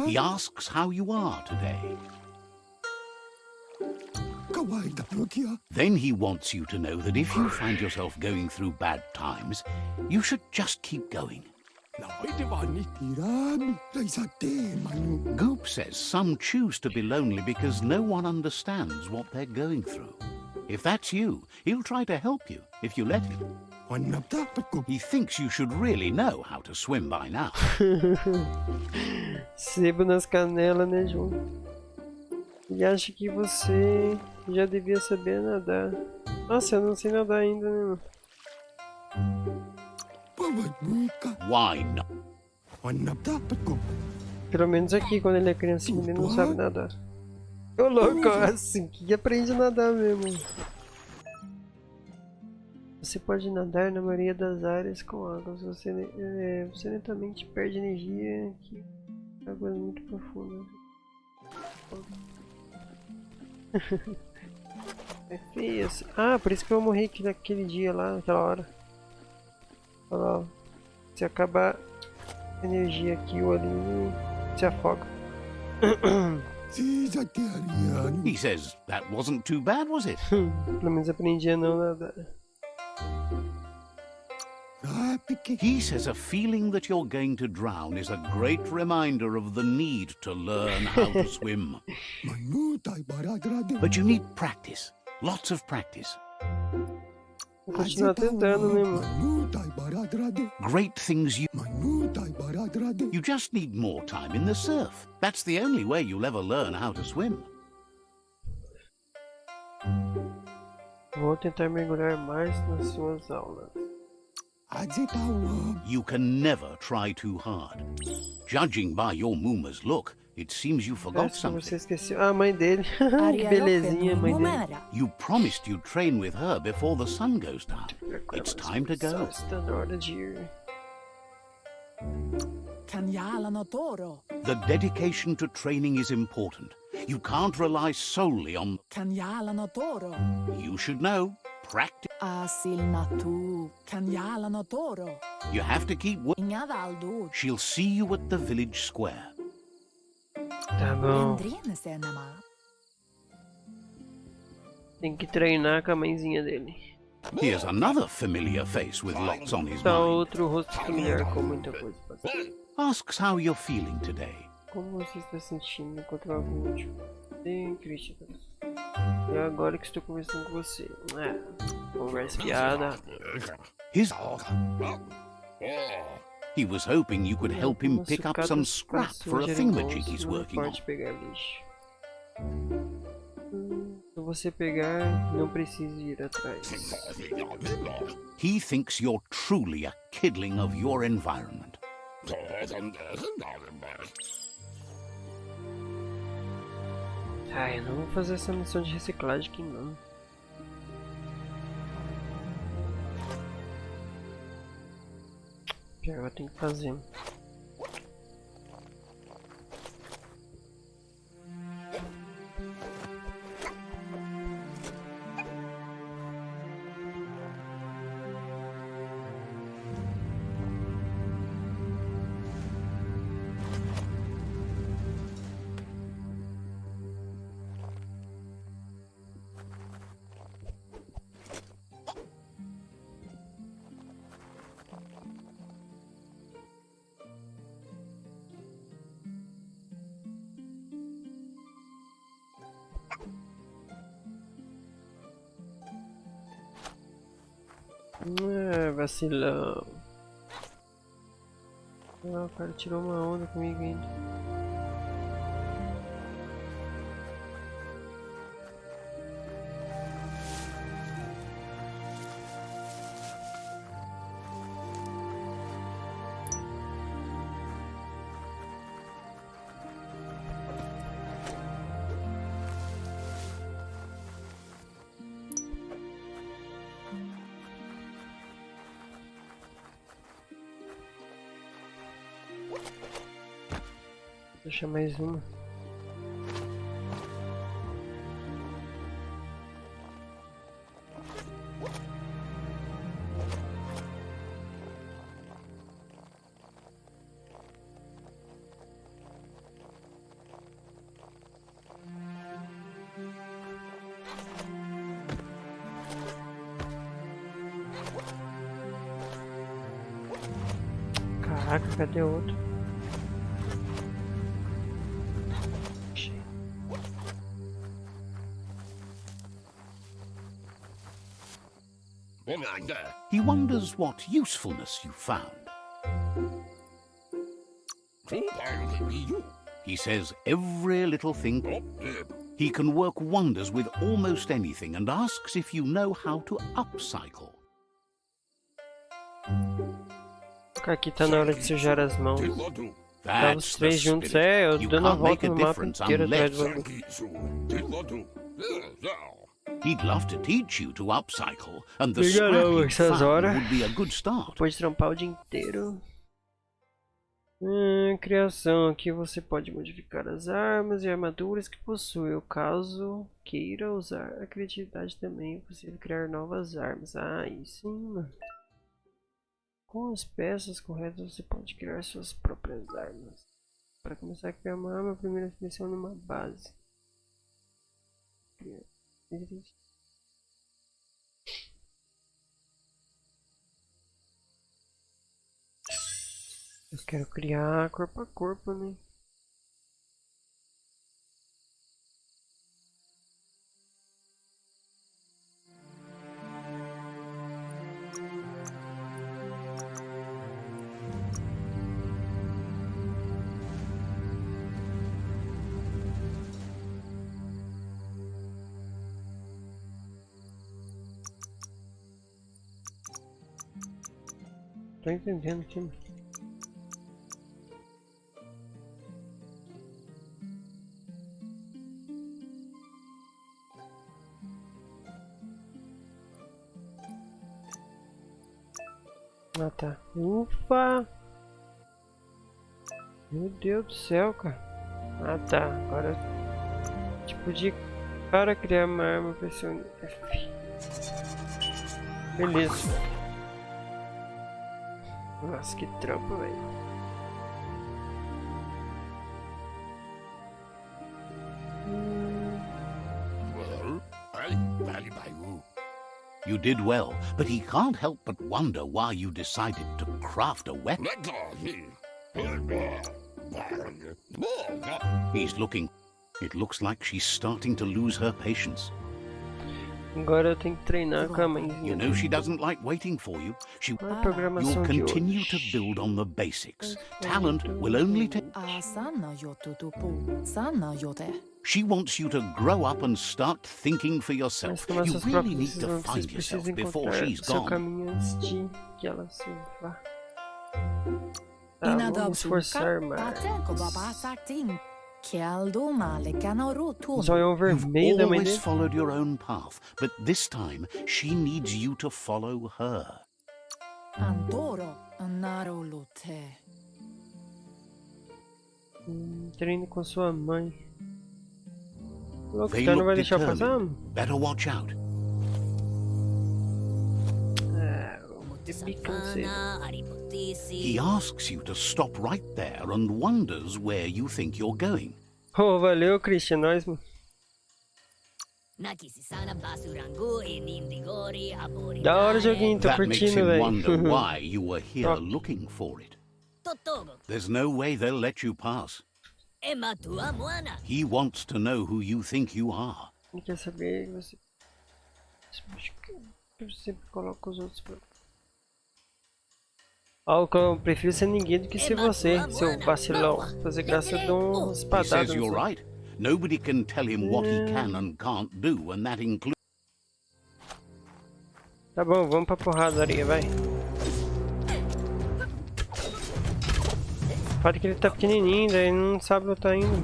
He asks how you are today. Then he wants you to know that if you find yourself going through bad times, you should just keep going. Goop says some choose to be lonely because no one understands what they're going through. If that's you, he'll try to help you, if you let him. He thinks you should really know how to swim by now.
Sebo nas canelas, né, João? Ele acha que você já devia saber nadar. Nossa, eu não sei nadar ainda, né, mano?
Why not?
Pelo menos aqui, quando ele é criancinha, ele não sabe nadar. Ô louco, assim que aprende a nadar mesmo. Você pode nadar na maioria das áreas com águas. Você lentamente perde energia que águas muito profundas. É feio assim. Ah, por isso que eu morri naquele dia lá, naquela hora. Olha lá, ó. Se acabar a energia aqui ou ali, se afoga.
He says that wasn't too bad, was it?
Pelo menos aprendi a não nadar.
He says a feeling that you're going to drown is a great reminder of the need to learn how to swim. But you need practice, lots of practice.
Vou continuar tentando, né, mano?
Great things you just need more time in the surf. That's the only way you'll ever learn how to swim.
Vou tentar mergulhar mais nas suas aulas.
You can never try too hard. Judging by your Muma's look, it seems you forgot
Parece que
something.
você esqueceu. Ah, a mãe dele. Que belezinha, a mãe dele.
You promised you'd train with her before the sun goes down. It's time to go.
Está na hora de ir.
The dedication to training is important. You can't rely solely on... You should know. Practice. You have to keep working. She'll see you at the village square.
Tá bom. Tem que treinar com a mãezinha dele.
Here's another familiar face with lots on his
Tá
mind.
outro rosto familiar com muita coisa pra fazer.
Asks how you're feeling today.
Como você está sentindo enquanto eu último? Sem críticas. É agora que estou conversando com você. Conversa fiada.
He was hoping you could help him pick up some scrap for a thingamajig he's working on.
Pode pegar lixo. Se você pegar, não precisa ir atrás.
He thinks you're truly a kidling of your environment.
Ai, eu não vou fazer essa missão de reciclagem aqui não. Pior, eu tenho que fazer. Vacilão. Ah, o cara tirou uma onda comigo ainda. Deixa mais uma. Caraca, cadê o outro?
He wonders what usefulness you found. He says every little thing. He can work wonders with almost anything and asks if you know how to upcycle.
Aqui tá na hora de sujar as mãos. Tá os
That's the
três juntos,
spirit.
eu
You
dando a
can't make
volta
a
no mapa
difference
inteiro atrás do
unless
bagulho.
he'd love to teach you to upcycle, and the
Diga
scrap
não,
you
essas
found
horas.
would be a good start.
Pode trampar o dia inteiro. Criação. Aqui você pode modificar as armas e armaduras que possui. Caso queira usar a criatividade também, é possível criar novas armas. Ah, aí sim, mano. Com as peças corretas você pode criar suas próprias armas. Para começar a criar uma arma, primeiro selecione uma base. Eu quero criar corpo a corpo, né? Tô entendendo aqui, mano. Ah, tá. Ufa! Meu Deus do céu, cara. Ah, tá. Agora tipo de para criar uma arma, pressione F. Beleza. Nossa, que trampo, velho.
You did well, but he can't help but wonder why you decided to craft a weapon. He's looking. It looks like she's starting to lose her patience.
Agora eu tenho que treinar com a mãezinha.
You know she doesn't like waiting for you. She
Qual é a programação
You'll
de
continue
hoje?
to build on the basics. Talent will only take. She wants you to grow up and start thinking for yourself.
Mas
You
nossas
really
próprias
need to
decisões,
find
vocês
yourself
precisam
before
encontrar
she's
seu
gone.
caminho antes de que ela se vá. Tá, vamos esforçar mais. Zóio vermelho da mãe
Always
dele.
followed your own path, but this time she needs you to follow her.
Treine com sua mãe. Louco,
They
então não
look
vai deixar eu passar?
determined. Better watch out.
Ah, eu vou ter bicância.
He asks you to stop right there and wonders where you think you're going.
Oh, valeu, Christian, nós, mano. Da hora o joguinho, tô
That makes him
curtindo,
wonder
velho.
why you were here
Top.
looking for it. There's no way they'll let you pass. He wants to know who you think you are.
Ele quer saber que você sempre coloca os outros pra... eu prefiro ser ninguém do que ser você, seu vacilão. Fazer graça de um espadado.
He says you're right. Nobody can tell him what he can and can't do, and that includes...
Tá bom, vamos pra porradaria, vai. O fato é que ele tá pequenininho, daí não sabe onde tá indo.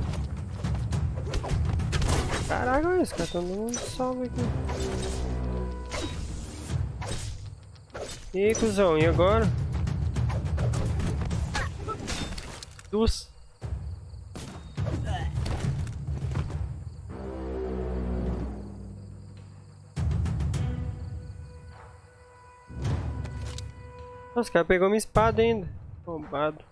Caraca, esse cara tá dando um salve aqui. E aí, cuzão, e agora? Dos. Nossa, o cara pegou minha espada ainda. Roubado.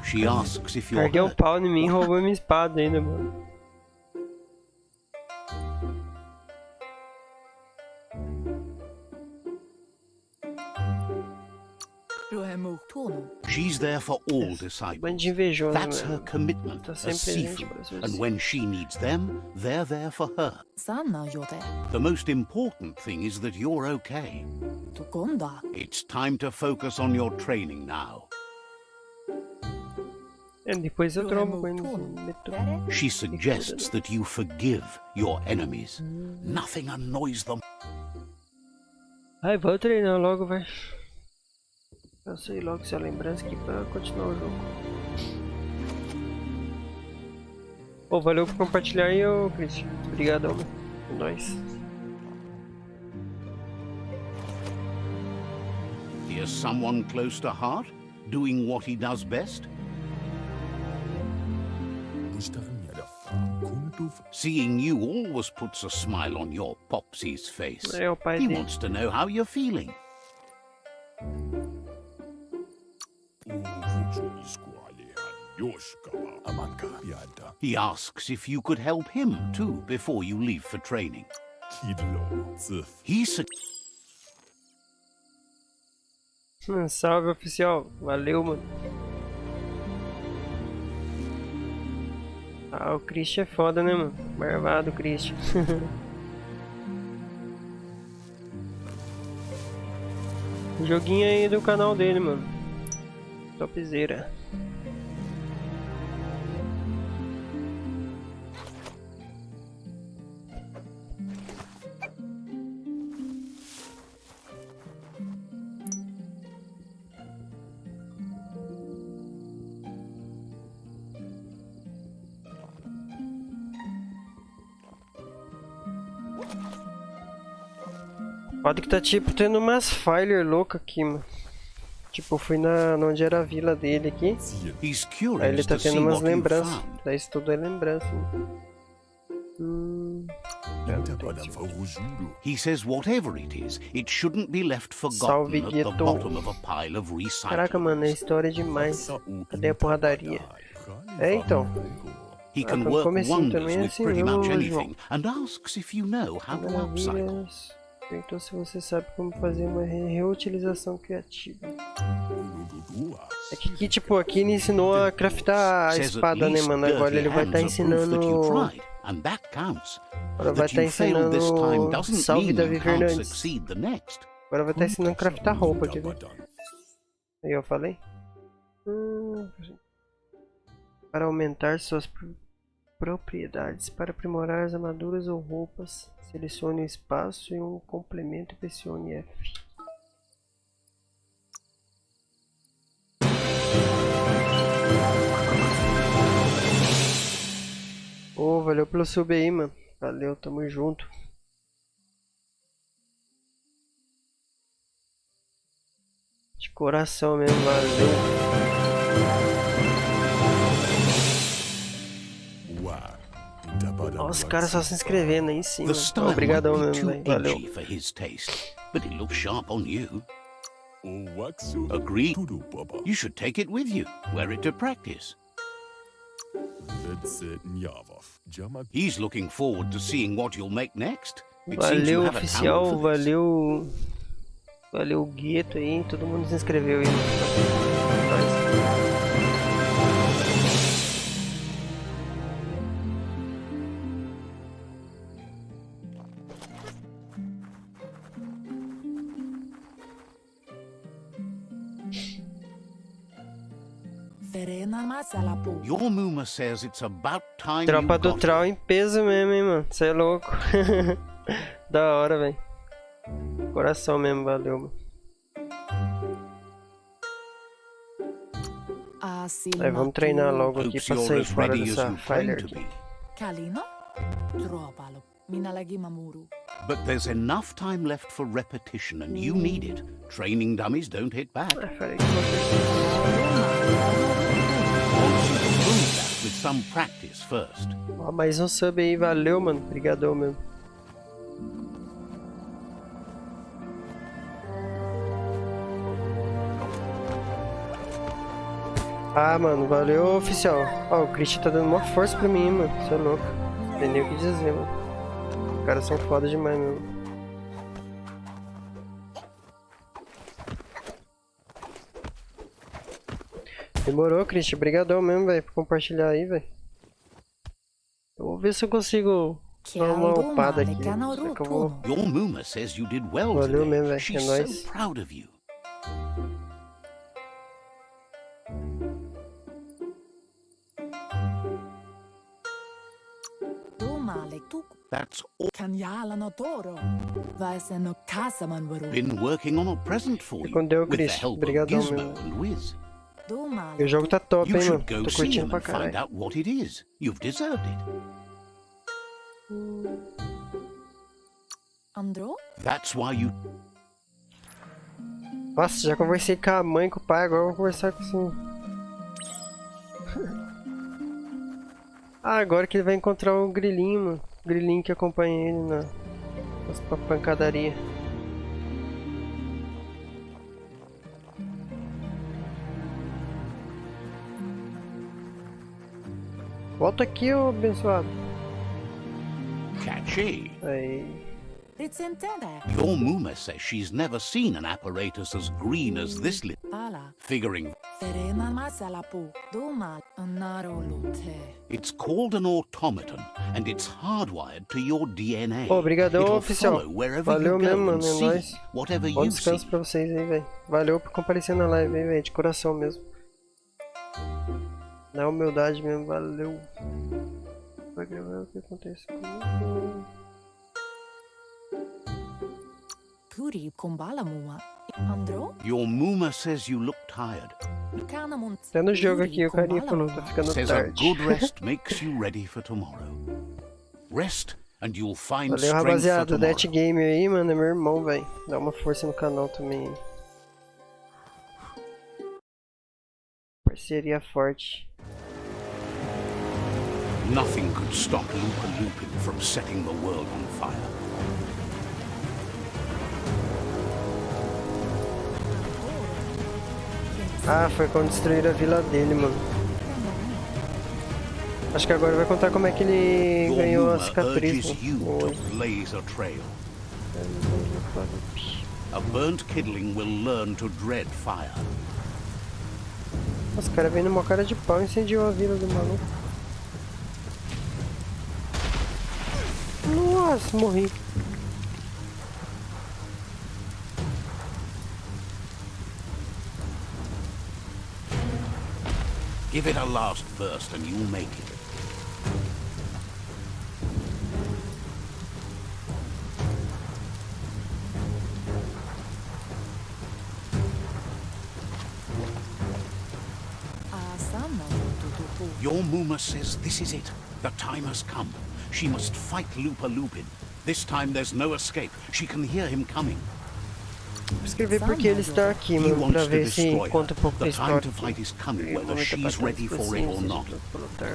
She asks if you're
Carguei um
hurt.
pau em mim e roubou minha espada ainda, mano.
She's there for all disciples.
Bando de invejoso,
That's her
mano.
commitment
Tá
as
sempre presente
Sifu.
para as pessoas.
And when she needs them, they're there for her.
you're there.
The most important thing is that you're okay. It's time to focus on your training now.
Depois eu trombo com ele no metrô.
She suggests that you forgive your enemies. Nothing annoys them.
Ai, vou treinar logo, vai. Eu sei logo se é lembrança aqui pra continuar o jogo. Pô, valeu por compartilhar aí, ô Christian. Obrigadão, mano. É nóis.
Here's someone close to heart, doing what he does best. Seeing you always puts a smile on your Popsy's face.
É o pai
He
dele.
wants to know how you're feeling. He asks if you could help him too before you leave for training. He
Salve, oficial. Valeu, mano. Ah, o Christian é foda, né, mano? Barbado, Christian. Joguinho aí do canal dele, mano. Topzera. Pode que tá tipo tendo umas failure loucas aqui, mano. Tipo, eu fui onde era a vila dele aqui.
He's
Aí
curious
ele tá
to see
tendo umas
what you
lembranças.
found.
Daí isso tudo é lembrança.
He says whatever it is, it shouldn't be left
Salve,
forgotten at the
Gueto.
bottom of a pile of
Caraca, mano, é
recyclables.
história demais. Cadê a porradaria? É, então.
He can
tá no
work
comecinho
wonders
também,
with
assim,
pretty
viu,
much
João?
anything and asks if you know how to upcycle.
Maravilhas. Perguntou se você sabe como fazer uma reutilização criativa. É que aqui, tipo, aqui ele ensinou a craftar a
Says at
espada, né,
least
mano? Agora
dirty
ele vai estar
hands are proof that you
ensinando...
tried, and that counts.
Agora vai
That
estar
you failed this time
ensinando
doesn't
salve
mean
Davi
you can't
Fernandes.
succeed the next.
Agora vai estar ensinando a craftar roupa, quer ver? Aí eu falei. Para aumentar suas propriedades, para aprimorar as armaduras ou roupas, selecione o espaço e um complemento e pressione F. Ô, valeu pelo sub aí, mano. Valeu, tamo junto. De coração mesmo, valeu. Ó, os caras só se inscrevendo aí sim,
The
mano.
style might
Obrigadão
be
mesmo,
too
velho. Valeu.
edgy for his taste, but it looks sharp on you. Agreed. You should take it with you. Wear it to practice. He's looking forward to seeing what you'll make next. It seems you
Valeu,
have a
oficial.
talent for this.
Valeu. Valeu, Gueto aí. Todo mundo se inscreveu aí. Nós.
Your Muma says it's about time
Tropa
you
do
got
Trau
it.
em peso mesmo, hein, mano. Você é louco. Da hora, velho. Coração mesmo, valeu, mano. Aí, vamos treinar logo aqui
Hopes
pra
you're
sair
as
fora
ready as
dessa
you
fire
claim to
aqui.
be. But there's enough time left for repetition, and you need it. Training dummies don't hit back.
Falei que não
Prove that with some practice first.
Ó, mais um sub aí, valeu, mano. Obrigadão mesmo. Ah, mano, valeu, oficial. Ó, o Christian tá dando uma força pra mim, mano. Você é louco. Não tem nem o que dizer, mano. Os caras são foda demais mesmo. Demorou, Christian. Obrigadão mesmo, velho, por compartilhar aí, velho. Eu vou ver se eu consigo dar uma upada aqui. Só que eu vou...
Your Muma says you did well
Valeu
today.
mesmo, velho. É
She's
nóis.
so proud of you. That's all. Been working on a present for you
Escondeu,
with the
Chris.
help of
Obrigadão
Gizmo
mesmo.
and Wiz.
E o jogo tá top,
You
hein, mano.
should go
Tô
see
curtindo
him
pra
and find
caralho.
out what it is. You've deserved it. That's why you...
Nossa, já conversei com a mãe, com o pai, agora eu vou conversar com o Ah, agora que ele vai encontrar o grilinho, mano. O grilinho que acompanha ele na pancadaria. Volta aqui, ô abençoado.
Catchy.
Aí.
Your Muma says she's never seen an apparatus as green as this little... Figuring... It's called an automaton, and it's hardwired to your DNA.
Ô, obrigadão,
It'll
oficial.
follow wherever
Valeu
you
mesmo,
go
mano.
and
É
see
nóis.
whatever
Bom
you
descanso
see.
pra vocês aí, velho. Valeu por comparecer na live aí, velho. De coração mesmo. Na humildade mesmo, valeu. Vai gravar o que acontece comigo.
Your Muma says you look tired.
Tá no jogo aqui, o carinha falou, tá ficando
Says a
tarde.
good rest makes you ready for tomorrow. Rest and you'll find
Valeu,
strength for
rapaziada. O
tomorrow.
Det Gamer aí, mano, é meu irmão, velho. Dá uma força no canal também. Parceria forte.
Nothing could stop Lupa Lupin from setting the world on fire.
Ah, foi quando destruíram a vila dele, mano. Acho que agora vai contar como é que ele
Your
ganhou a
Muma
cicatriz.
urges you
No
to
olho.
blaze a trail. A burnt kidling will learn to dread fire.
Os caras vêm numa cara de pau e incendiou a vila do maluco. Nossa, morri.
Give it a last burst and you'll make it. Your Muma says this is it. The time has come. She must fight Lupa Lupin. This time there's no escape. She can hear him coming.
Vou escrever porque ele está aqui,
He
mano, pra
wants to
ver se
destroy
conta um
her.
pouco da
The time
história.
to fight is coming,
Eu vou
whether
meter pra
she's
trás
ready for
assim,
it or
se
not.
for lutar.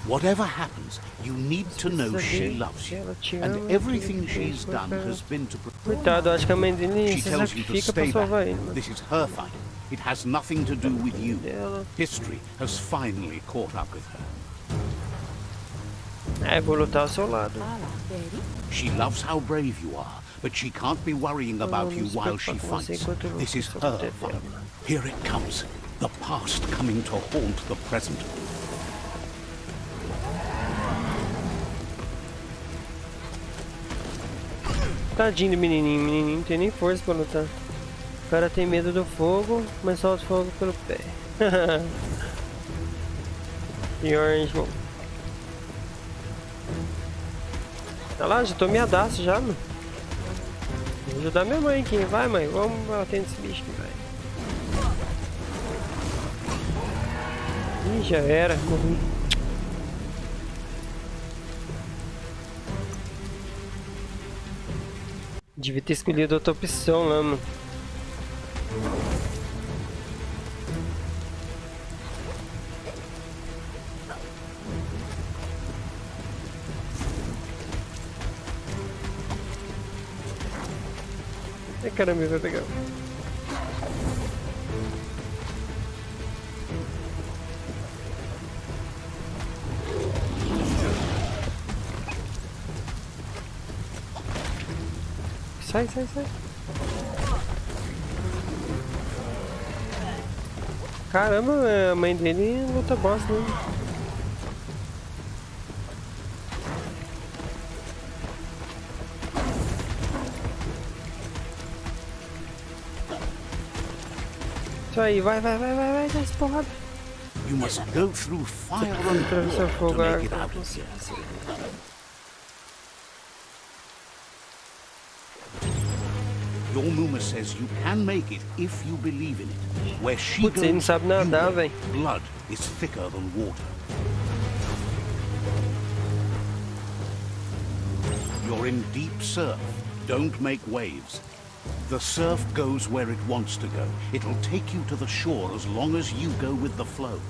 Whatever happens, you need to know she
Saber
loves
que
you.
ela te
And
ama,
everything
que
she's
foi
done
pra-
has been to protect.
Coitado, acho que a mãe dele
She
se
tells you to
sacrifica pra
stay
salvar
back.
ele, mano.
This is her fight. It has nothing to do with you.
Dela.
History has finally caught up with her.
É, vou lutar ao seu lado.
She loves how brave you are, but she can't be worrying about you while she fights. This is her fight. Here it comes. The past coming to haunt the present.
Tadinho do menininho, menininho não tem nem força pra lutar. O cara tem medo do fogo, mas solta o fogo pelo pé. Pior, hein, irmão. Olha lá, já tô meadaço já, mano. Vou ajudar minha mãe aqui. Vai, mãe. Vamos bater nesse bicho que vai. Ih, já era. Morri. Devia ter escolhido outra opção lá, mano. Ai, caramba, vai pegar. Sai, sai, sai. Caramba, a mãe dele luta bosta, né? Isso aí, vai, vai, vai, vai, vai, dá essa porrada.
You must go through fire and water to make it out of here. Your Muma says you can make it if you believe in it. Where she
Putz, ele não sabe nadar, velho.
Blood is thicker than water. You're in deep surf. Don't make waves. The surf goes where it wants to go. It'll take you to the shore as long as you go with the flow.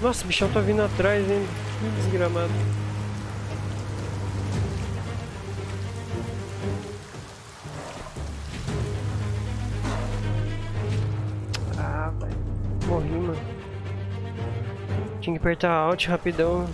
Nossa, o bichão tá vindo atrás, hein? Que desgramado. Ah, velho. Morri, mano. Tinha que apertar Alt rapidão.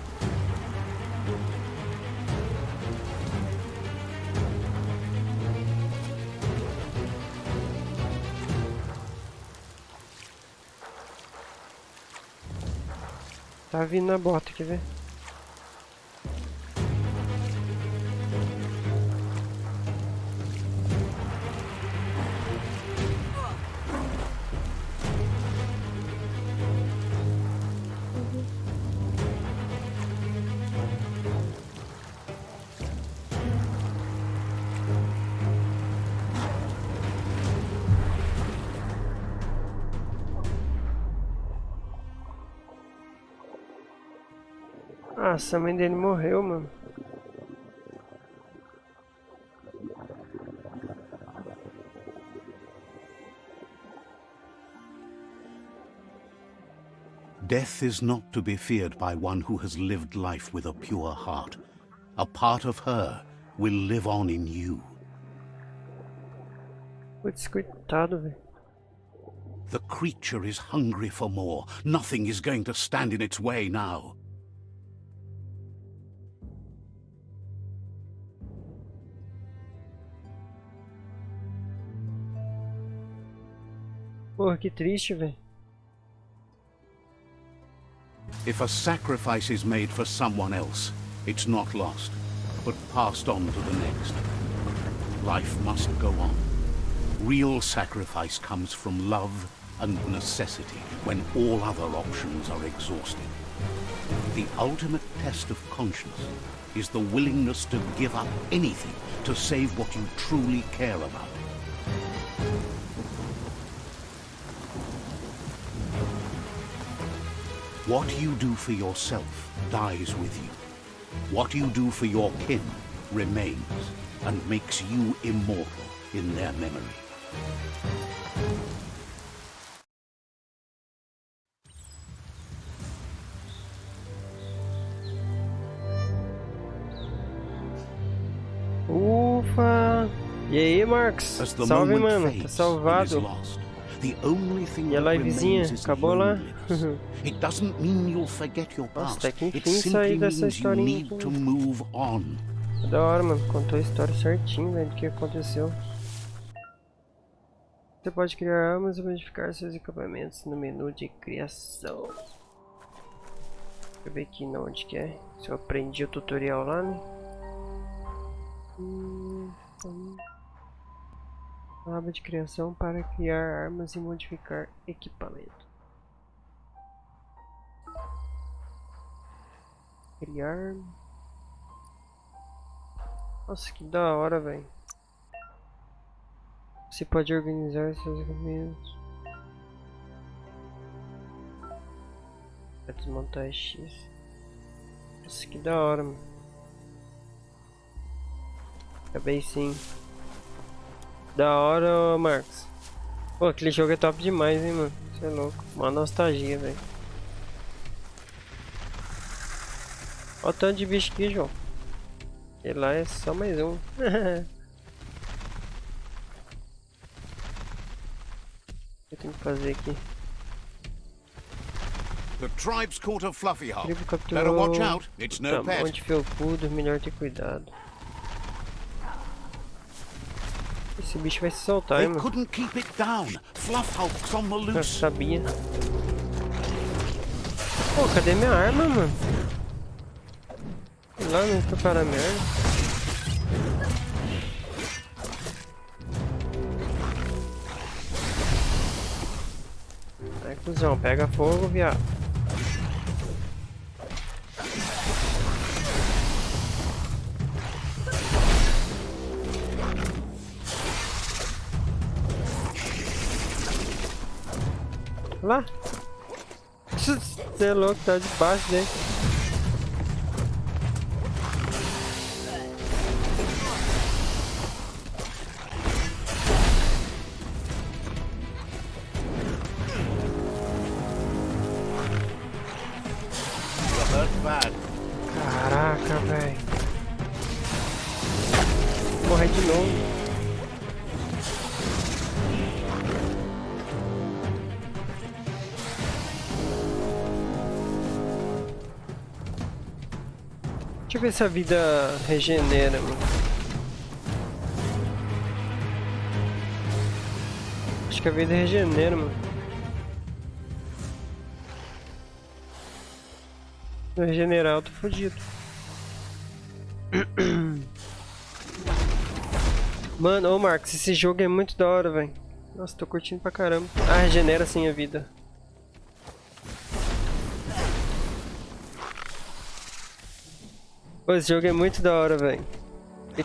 Tá vindo na bota, quer ver? Nossa, a mãe dele morreu, mano.
Death is not to be feared by one who has lived life with a pure heart. A part of her will live on in you.
Putz, coitado, velho.
The creature is hungry for more. Nothing is going to stand in its way now.
Porra, que triste, velho.
If a sacrifice is made for someone else, it's not lost, but passed on to the next. Life must go on. Real sacrifice comes from love and necessity, when all other options are exhausted. The ultimate test of conscience is the willingness to give up anything to save what you truly care about. What you do for yourself dies with you. What you do for your kin remains and makes you immortal in their memory.
Ufa! E aí, Marcos? Salve, mano. Tá salvado. E a livezinha? Acabou lá?
It doesn't mean you'll forget your past.
Nossa, até que
It
enfim saí
simply
dessa
means you
historinha
need
aqui.
to move on.
Da hora, mano. Contou a história certinho, velho, do que aconteceu. Você pode criar armas e modificar seus equipamentos no menu de criação. Deixa eu ver aqui não, onde que é. Se eu aprendi o tutorial lá, né? Aba de criação para criar armas e modificar equipamento. Criar. Nossa, que da hora, velho. Você pode organizar seus equipamentos. Vai desmontar X. Nossa, que da hora, mano. Acabei sim. Da hora, Marcos. Pô, aquele jogo é top demais, hein, mano. Você é louco. Uma nostalgia, velho. Olha o tanto de bicho aqui, João. E lá é só mais um. O que eu tenho que fazer aqui?
The tribe's caught a fluffy hole.
Tribo
Better watch
capturou
out. It's no pet.
monte felpudo, melhor ter cuidado. Esse bicho vai se soltar,
They
hein, mano.
couldn't keep it down. Fluff hulk's on the
Eu
loose.
sabia. Pô, cadê minha arma, mano? Sei lá, não prepara a merda. Aí, cuzão, pega fogo, viado. Lá. Você é louco, tá debaixo dele. Caraca, velho. Morrer de novo. Deixa eu ver se a vida regenera, mano. Acho que a vida regenera, mano. Se não regenerar, eu tô fodido. Mano, ô Marcos, esse jogo é muito da hora, velho. Nossa, tô curtindo pra caramba. Ah, regenera sim a vida. Pô, esse jogo é muito da hora, velho. E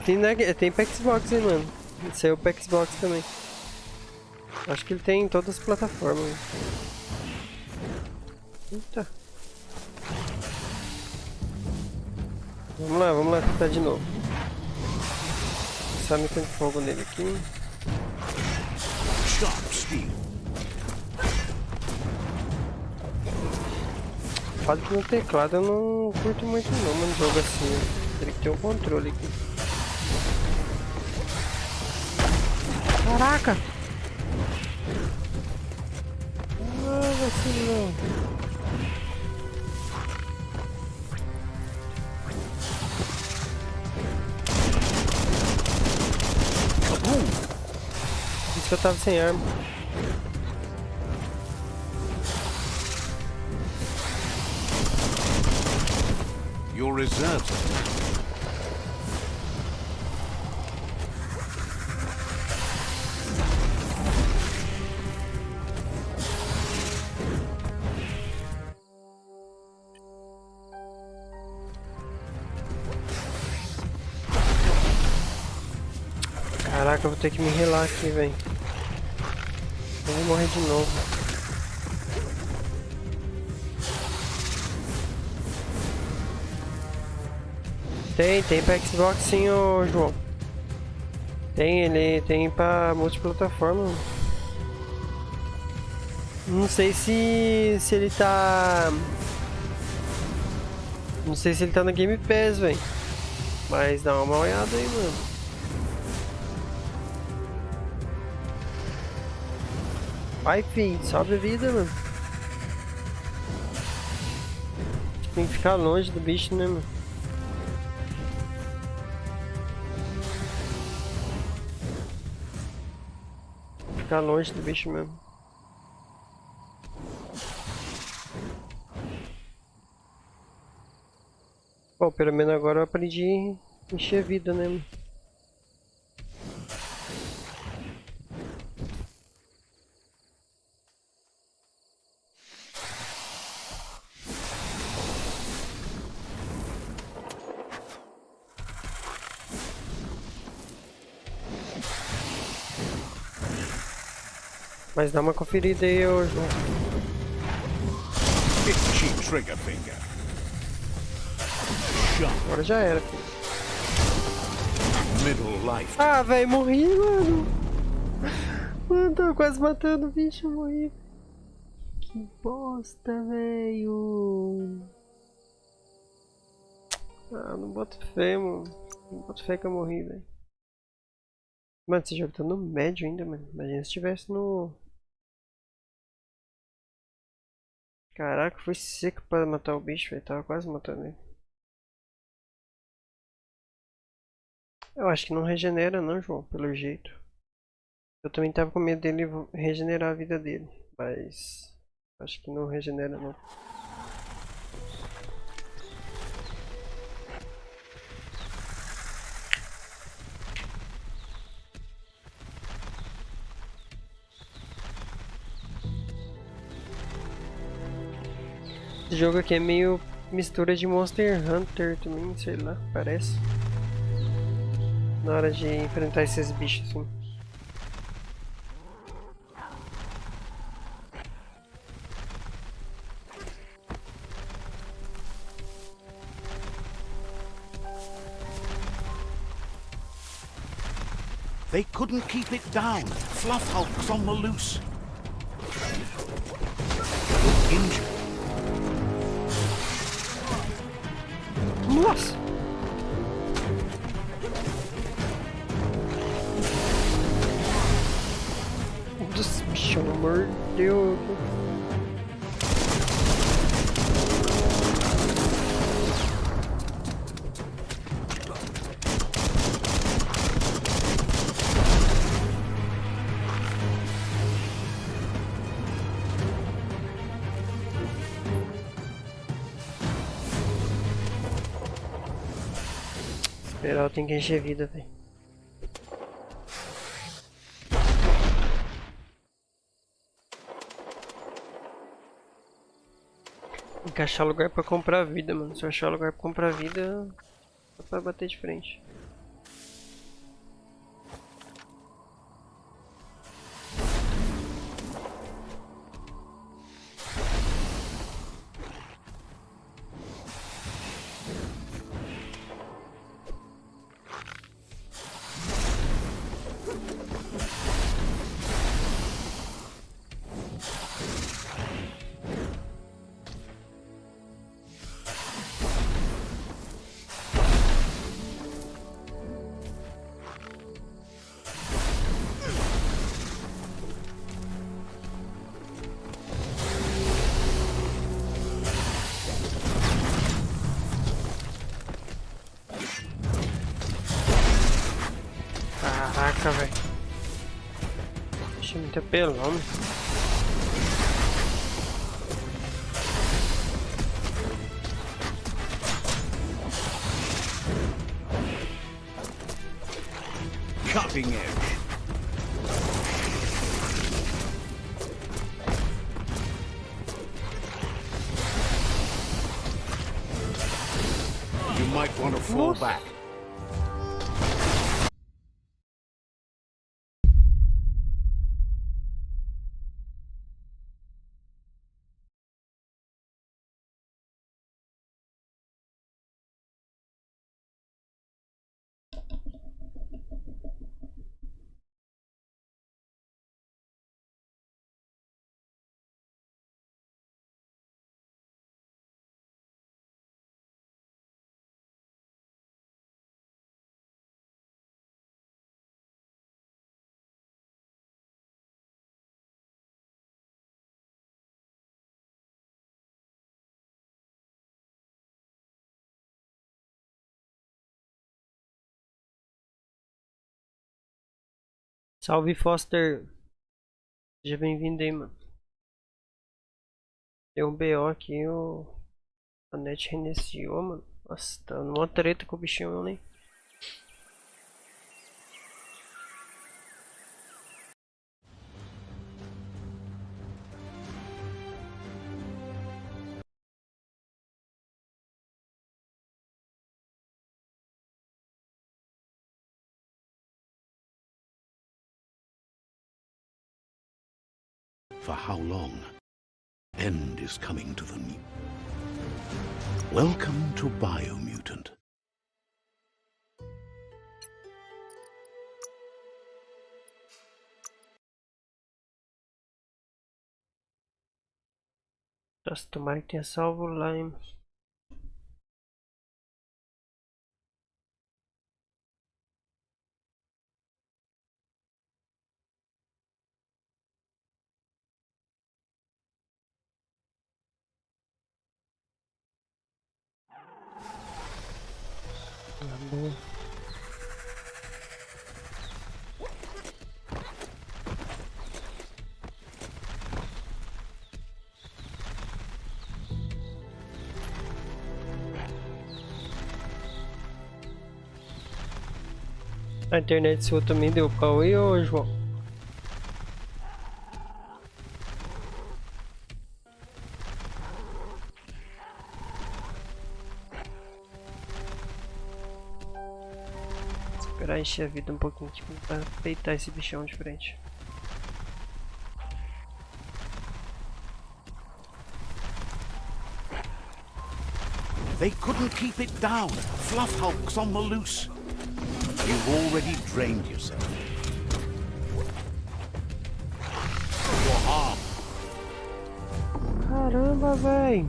tem pra Xbox, hein, mano. Ele saiu pra Xbox também. Acho que ele tem em todas as plataformas. Hein. Eita. Vamos lá tentar de novo. Só metendo fogo nele aqui. Fala que no teclado eu não curto muito não, mano, jogo assim. Teria que ter um controle aqui. Caraca! Ah, vacilão. Isso que eu tava sem arma.
Your reserves.
Caraca, eu vou ter que me relar aqui, velho. Eu vou morrer de novo. Tem pra Xbox sim, ô João. Ele tem pra multiplataforma. Não sei se ele tá... Não sei se ele tá no Game Pass, velho. Mas dá uma olhada aí, mano. Vai, filho, sobe a vida, mano. Tem que ficar longe do bicho, né, mano? Ficar longe do bicho mesmo. Pô, pelo menos agora eu aprendi a encher a vida, né, mano? Mas dá uma conferida aí, ô João.
Itchy trigger finger.
Agora já era, filho.
Middle life.
Ah, velho, morri, mano. Mano, tava quase matando o bicho, morri. Que bosta, velho. Ah, não boto fé, mano. Não boto fé que eu morri, velho. Mano, esse jogo tá no médio ainda, mano. Imagina se tivesse no... Caraca, foi seco pra matar o bicho, velho. Tava quase matando ele. Eu acho que não regenera não, João, pelo jeito. Eu também tava com medo dele regenerar a vida dele. Mas... acho que não regenera não. Esse jogo aqui é meio mistura de Monster Hunter também, sei lá, parece. Na hora de enfrentar esses bichos assim.
They couldn't keep it down. Fluff hulks on the loose. Injured.
Nossa! Esse bicho mordeu. Esperar, tem que encher vida, velho. Tem que achar lugar pra comprar vida, mano. Se eu achar lugar pra comprar vida, dá pra bater de frente. Caraca, velho. Achei muito apelão, mano.
Cutting edge. You might want to fall back.
Salve, Foster. Seja bem-vindo aí, mano. Deu um BO aqui, a net reiniciou, mano. Nossa, tá numa treta com o bichinho, né?
For how long? End is coming to the new. Welcome to BioMutant.
Nossa, tomara que tenha salvo lá, hein? Ah, boa. A internet sua também deu pau aí, ô João? Esperar encher a vida um pouquinho aqui pra peitar esse bichão de frente.
They couldn't keep it down. Fluff hulks on the loose. You've already drained yourself. Your harm.
Caramba, véi!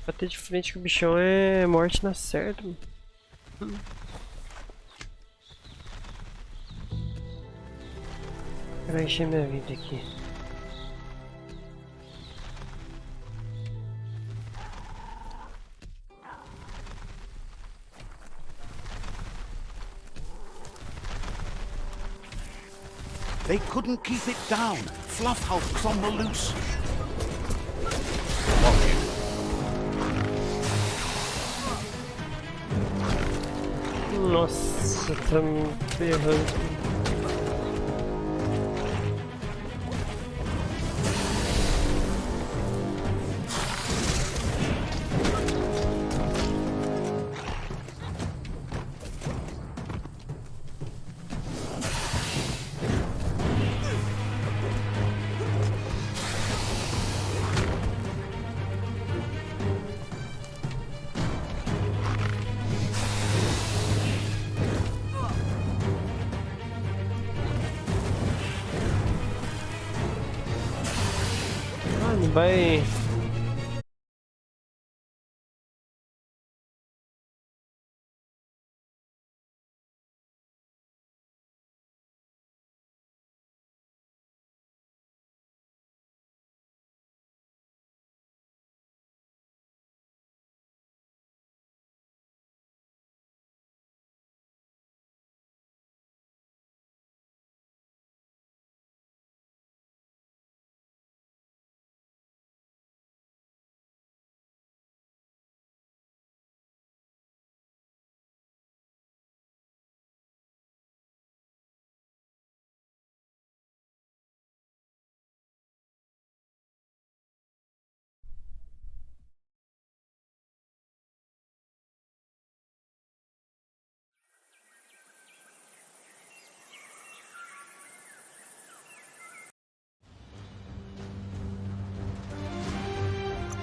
Bater de frente com o bichão é morte na certa, mano. Quero encher minha vida aqui.
They couldn't keep it down. Fluff hulks on the loose.
Nossa, tá me ferrando. Ah, não vai.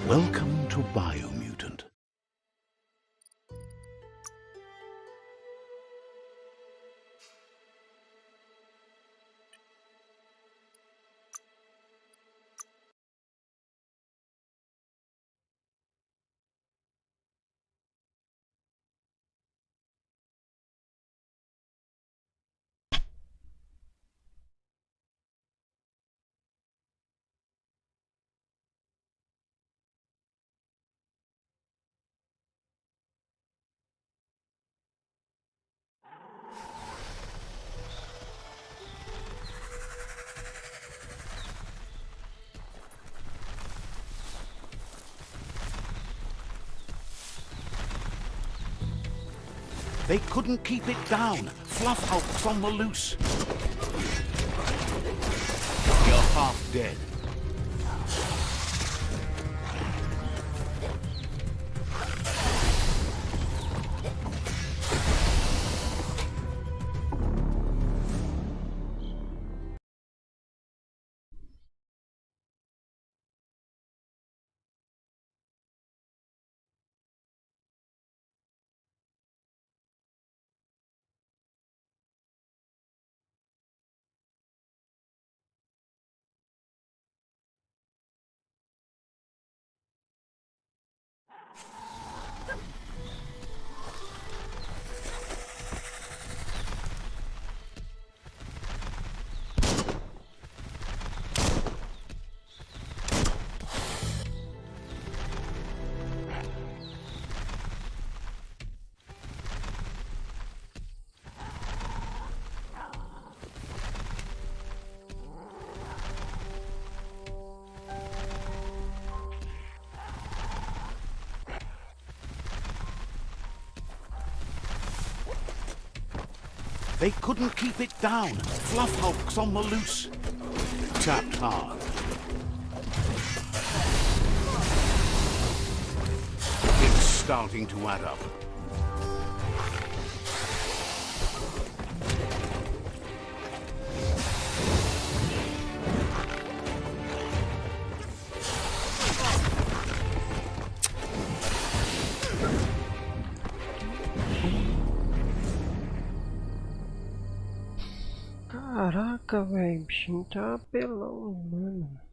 Welcome to BioMutant. They couldn't keep it down. Fluff hulks on the loose. You're half dead. They couldn't keep it down. Fluff hulks on the loose. Tapped hard. It's starting to add up.
Caraca, velho, o bichinho tá apelão, mano.